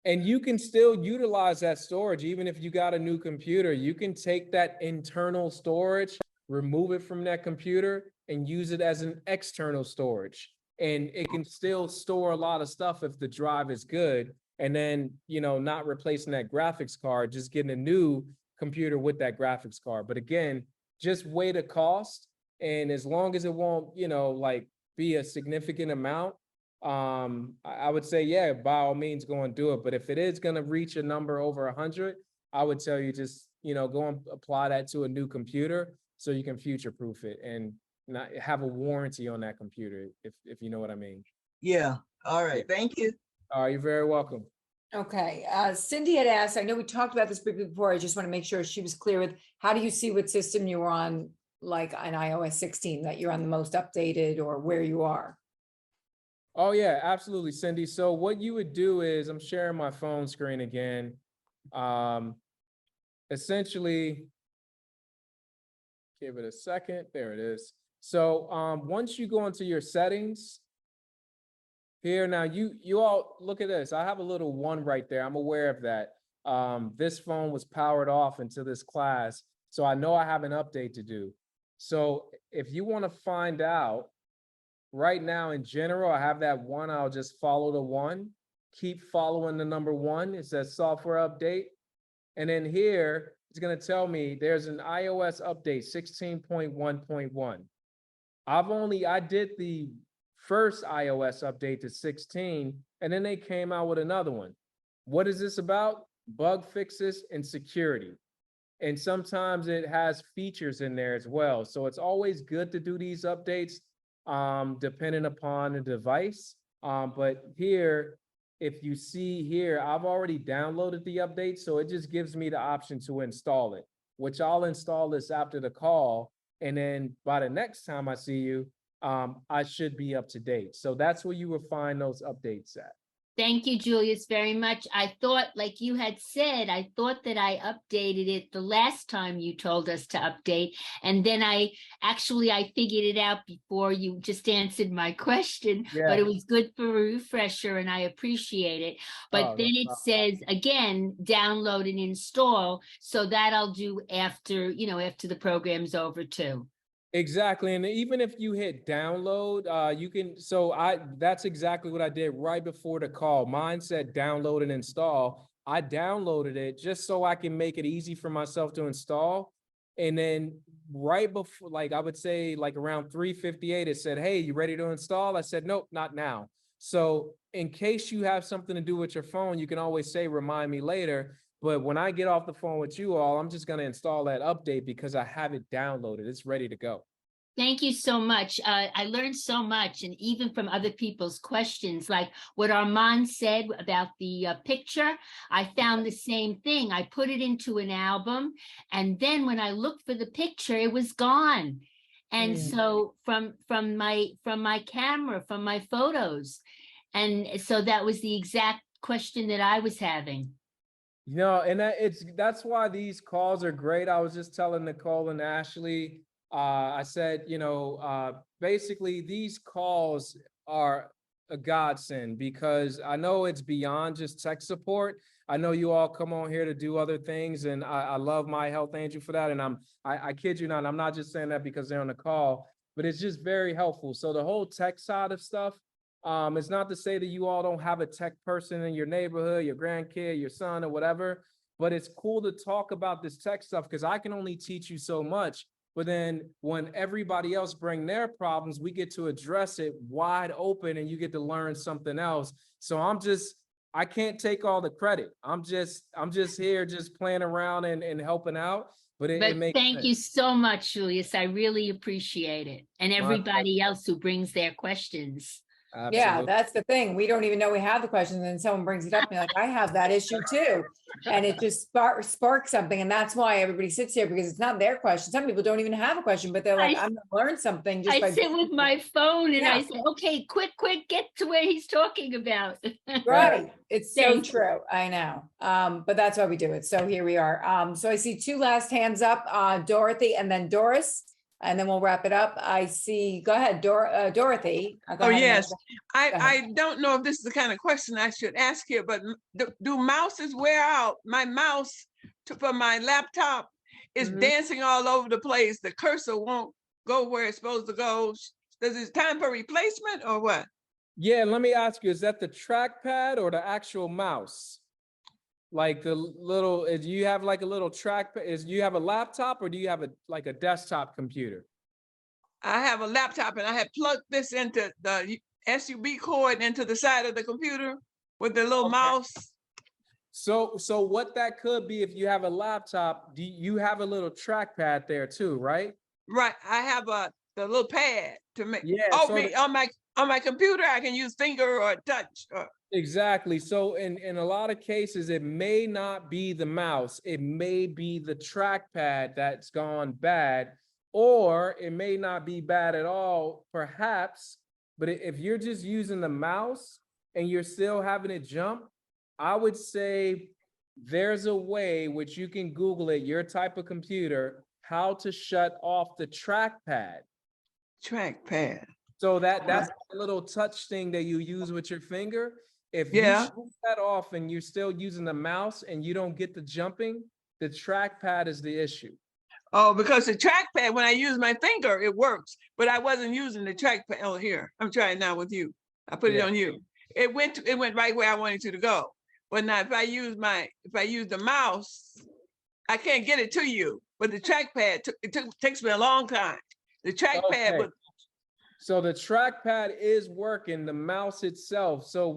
And you can still utilize that storage even if you got a new computer. You can take that internal storage, remove it from that computer, and use it as an external storage. And it can still store a lot of stuff if the drive is good. And then, you know, not replacing that graphics card, just getting a new computer with that graphics card. But again, just weigh the cost. And as long as it won't, you know, like be a significant amount, I would say, yeah, by all means, go and do it. But if it is going to reach a number over 100, I would tell you just, you know, go and apply that to a new computer so you can future-proof it and not have a warranty on that computer, if you know what I mean. Yeah. All right. Yeah. Thank you. All right. You're very welcome. Okay. Cindy had asked, I know we talked about this briefly before. I just want to make sure she was clear with, how do you see what system you were on, like on iOS 16, that you're on the most updated, or where you are? Oh, yeah, absolutely, Cindy. So what you would do is, I'm sharing my phone screen again. Essentially, give it a second. There it is. So once you go into your settings here, now you all look at this. I have a little 1 right there. I'm aware of that. This phone was powered off into this class, so I know I have an update to do. So if you want to find out, right now in general, I have that 1. I'll just follow the 1. Keep following the number 1. It says software update. And then here, it's going to tell me there's an iOS update 16.1.1. I did the first iOS update to 16, and then they came out with another one. What is this about? Bug fixes and security. And sometimes it has features in there as well. So it's always good to do these updates depending upon the device. But here, if you see here, I've already downloaded the update, so it just gives me the option to install it, which I'll install this after the call. And then by the next time I see you, I should be up to date. So that's where you will find those updates at. Thank you, Julius, very much. I thought, like you had said, I thought that I updated it the last time you told us to update. And then I figured it out before you just answered my question, but it was good for a refresher and I appreciate it. But then it says, again, download and install. So that I'll do after, after the program's over too. Exactly. And even if you hit download, you can, that's exactly what I did right before the call. Mine said download and install. I downloaded it just so I can make it easy for myself to install. And then right before, like I would say like around 3:58, it said, hey, you ready to install? I said, nope, not now. So in case you have something to do with your phone, you can always say, remind me later. But when I get off the phone with you all, I'm just going to install that update because I have it downloaded. It's ready to go. Thank you so much. I learned so much, and even from other people's questions, like what Armand said about the picture, I found the same thing. I put it into an album, and then when I looked for the picture, it was gone. And so from my camera, from my photos, and so that was the exact question that I was having. And that's why these calls are great. I was just telling Nicole and Ashley, I said, basically these calls are a godsend because I know it's beyond just tech support. I know you all come on here to do other things, and I love my health angel for that. And I kid you not, I'm not just saying that because they're on the call, but it's just very helpful. So the whole tech side of stuff, it's not to say that you all don't have a tech person in your neighborhood, your grandkid, your son, or whatever, but it's cool to talk about this tech stuff because I can only teach you so much. But then when everybody else bring their problems, we get to address it wide open and you get to learn something else. So I can't take all the credit. I'm just here just playing around and helping out. But it makes thank you so much, Julius. I really appreciate it. And everybody else who brings their questions. Absolutely. Yeah, that's the thing. We don't even know we have the questions, and someone brings it up and you're like, I have that issue too. And it just sparks something. And that's why everybody sits here, because it's not their question. Some people don't even have a question, but they're like, I'm gonna learn something just by sit with my phone and I say, okay, quick, get to where he's talking about. Right. It's so true. I know. But that's why we do it. So here we are. So I see two last hands up, Dorothy and then Doris. And then we'll wrap it up. I see, go ahead, Dorothy. Oh, yes. I don't know if this is the kind of question I should ask here, but do mouses wear out? My mouse for my laptop is dancing all over the place. The cursor won't go where it's supposed to go. Does it time for replacement or what? Yeah, let me ask you, is that the trackpad or the actual mouse? Like the little, do you have like a little trackpad? Do you have a laptop or do you have a desktop computer? I have a laptop and I have plugged this into the SUB cord into the side of the computer with the little mouse. So what that could be, if you have a laptop, do you have a little trackpad there too, right? Right. I have the little pad to make. Yeah. On my computer, I can use finger or touch. Exactly. So in a lot of cases, it may not be the mouse. It may be the trackpad that's gone bad, or it may not be bad at all, perhaps. But if you're just using the mouse and you're still having it jump, I would say there's a way which you can Google it, your type of computer, how to shut off the trackpad. Trackpad. So that's a little touch thing that you use with your finger. If you shut that off and you're still using the mouse and you don't get the jumping, the trackpad is the issue. Oh, because the trackpad, when I use my finger, it works, but I wasn't using the trackpad. Oh, here, I'm trying now with you. I put it on you. It went right where I wanted to go. But now if I use the mouse, I can't get it to you. But the trackpad, takes me a long time. The trackpad So the trackpad is working, the mouse itself. So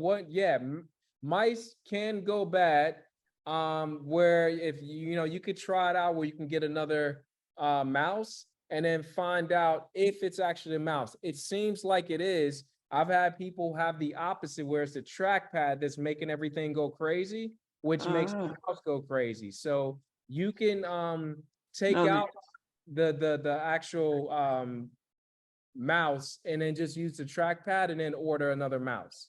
mice can go bad, where if you could try it out where you can get another mouse and then find out if it's actually a mouse. It seems like it is. I've had people have the opposite, where it's the trackpad that's making everything go crazy, which makes the mouse go crazy. So you can take out the actual mouse and then just use the trackpad and then order another mouse.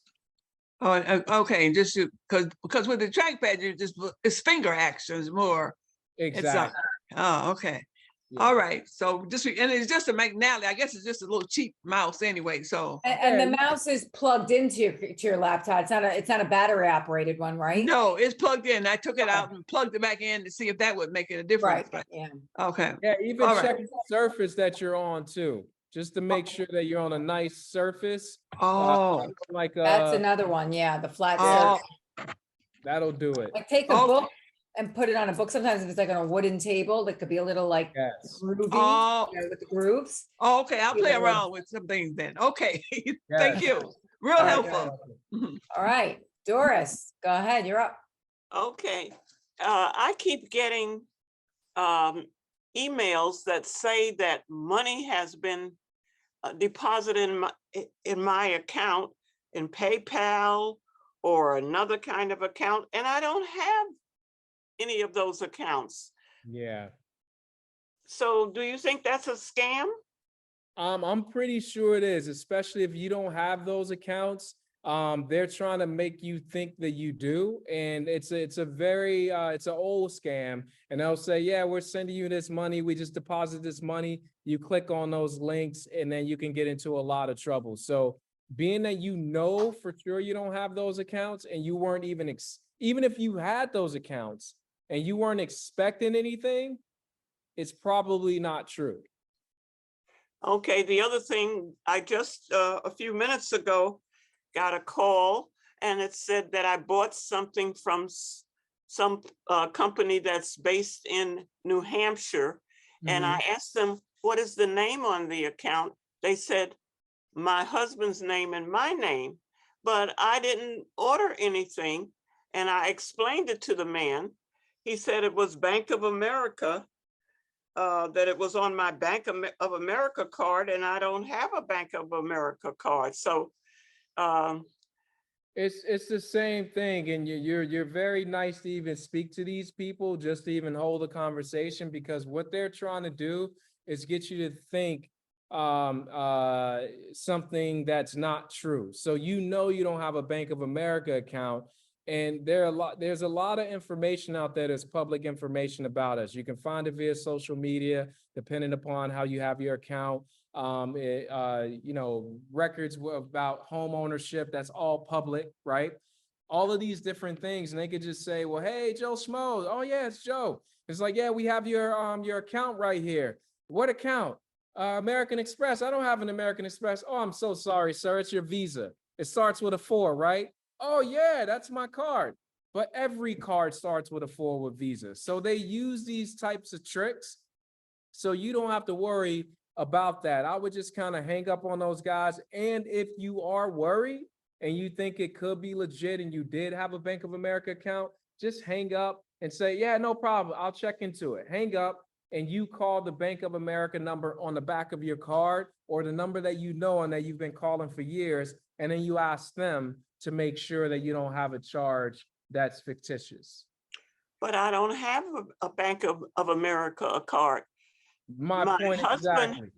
Oh, okay, just because with the trackpad, it's finger actions more. Exactly. Oh, okay. Yeah. All right. So and it's just a McNally. I guess it's just a little cheap mouse anyway. So And the mouse is plugged into your laptop. It's not a battery operated one, right? no, it's plugged in. I took it out and plugged it back in to see if that would make it a difference. Right. But, Yeah. okay. Yeah, even All right. check the surface that you're on too, just to make sure that you're on a nice surface. Oh, like That's another one. Yeah, the flat Oh. surface. that'll do it. Like take a book and put it on a book. Sometimes if it's like on a wooden table, that could be a little like groovy, Oh. with the grooves. Oh, okay. I'll play Yeah. around with some things then. Okay. Thank you. Real All right. helpful. All right, Doris, go ahead. You're up. Okay. I keep getting emails that say that money has been deposited in my account in PayPal or another kind of account, and I don't have any of those accounts. Yeah. So do you think that's a scam? I'm pretty sure it is, especially if you don't have those accounts. They're trying to make you think that you do, and it's a very it's an old scam. And they'll say, yeah, we're sending you this money. We just deposit this money. You click on those links, and then you can get into a lot of trouble. So being that you know for sure you don't have those accounts, and you weren't even if you had those accounts and you weren't expecting anything, it's probably not true. Okay, the other thing, I just a few minutes ago got a call, and it said that I bought something from some company that's based in New Hampshire. And I asked them, what is the name on the account? They said, my husband's name and my name, but I didn't order anything. And I explained it to the man. He said it was Bank of America, that it was on my Bank of America card, and I don't have a Bank of America card. So it's the same thing, and you're very nice to even speak to these people, just to even hold a conversation, because what they're trying to do is get you to think something that's not true. So you don't have a Bank of America account, and there's a lot of information out there that's public information about us. You can find it via social media, depending upon how you have your account. Records about home ownership, that's all public, right? All of these different things, and they could just say, well, hey, Joe Schmo. Oh yeah, it's Joe. It's like, yeah, we have your account right here. What account? American Express. I don't have an American Express. Oh, I'm so sorry, sir. It's your Visa. It starts with a 4, right? Oh yeah, that's my card. But every card starts with a 4 with Visa. So they use these types of tricks, so you don't have to worry about that. I would just kind of hang up on those guys. And if you are worried and you think it could be legit and you did have a Bank of America account, just hang up and say, yeah, no problem. I'll check into it. Hang up, and you call the Bank of America number on the back of your card, or the number that you know and that you've been calling for years. And then you ask them to make sure that you don't have a charge that's fictitious. But I don't have a Bank of America card. My point exactly.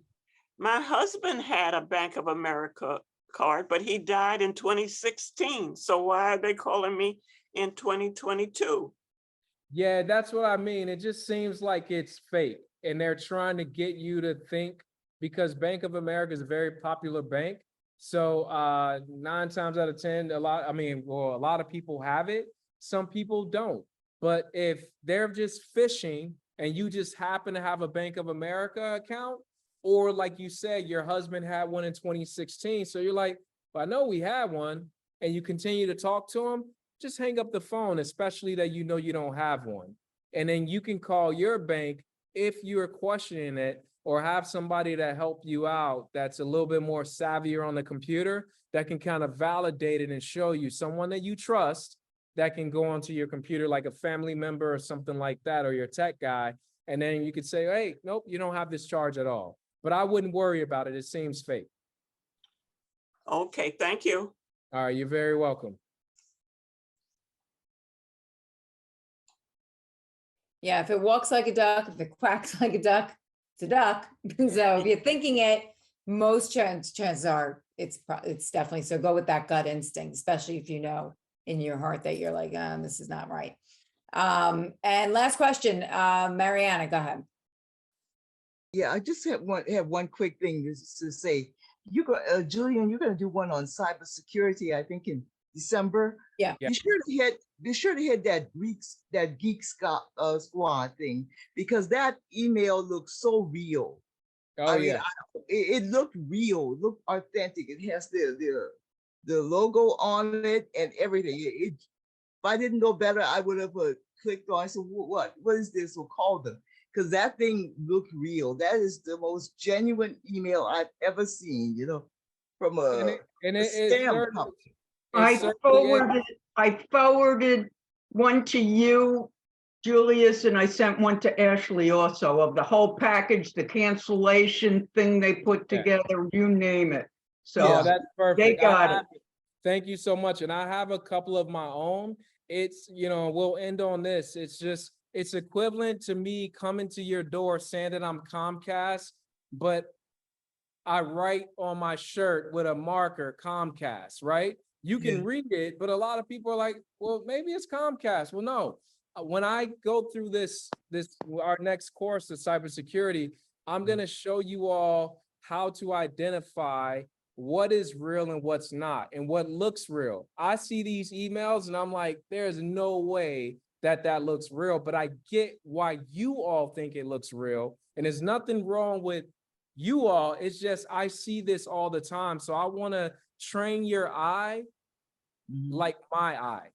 My husband had a Bank of America card, but he died in 2016. So why are they calling me in 2022? Yeah, that's what I mean. It just seems like it's fake, and they're trying to get you to think, because Bank of America is a very popular bank. So 9 times out of 10, a lot of people have it. Some people don't. But if they're just fishing and you just happen to have a Bank of America account, or like you said, your husband had one in 2016. So you're like, well, I know we had one, and you continue to talk to him, just hang up the phone, especially that you don't have one. And then you can call your bank if you're questioning it, or have somebody that help you out that's a little bit more savvier on the computer, that can kind of validate it and show you someone that you trust that can go onto your computer, like a family member or something like that, or your tech guy. And then you could say, hey, nope, you don't have this charge at all. But I wouldn't worry about it. It seems fake. Okay, thank you. All right, you're very welcome. Yeah, if it walks like a duck, if it quacks like a duck, it's a duck. So if you're thinking it, most chances are it's definitely, so go with that gut instinct, especially if you know in your heart that you're like, this is not right. And last question, Mariana, go ahead. Yeah, I just have one quick thing to say. Julian, you're gonna do one on cybersecurity, I think in December. Yeah. Be sure to hit that Geek Squad thing, because that email looks so real. Oh, yeah. It looked real, looked authentic. It has the logo on it and everything. If I didn't know better, I would have clicked on. So what is this? We'll call them, because that thing looked real. That is the most genuine email I've ever seen. From a scam company. I forwarded one to you, Julius, and I sent one to Ashley also, of the whole package, the cancellation thing they put together, you name it. So that's perfect. they got it. Thank you so much. And I have a couple of my own. It's, we'll end on this. It's equivalent to me coming to your door saying that I'm Comcast, but I write on my shirt with a marker Comcast, right? You can read it, but a lot of people are like, well, maybe it's Comcast. Well, no. When I go through our next course of cybersecurity, I'm going to show you all how to identify what is real and what's not, and what looks real. I see these emails and I'm like, there's no way that looks real, but I get why you all think it looks real. And there's nothing wrong with you all. It's just, I see this all the time. So I want to train your eye like my eye.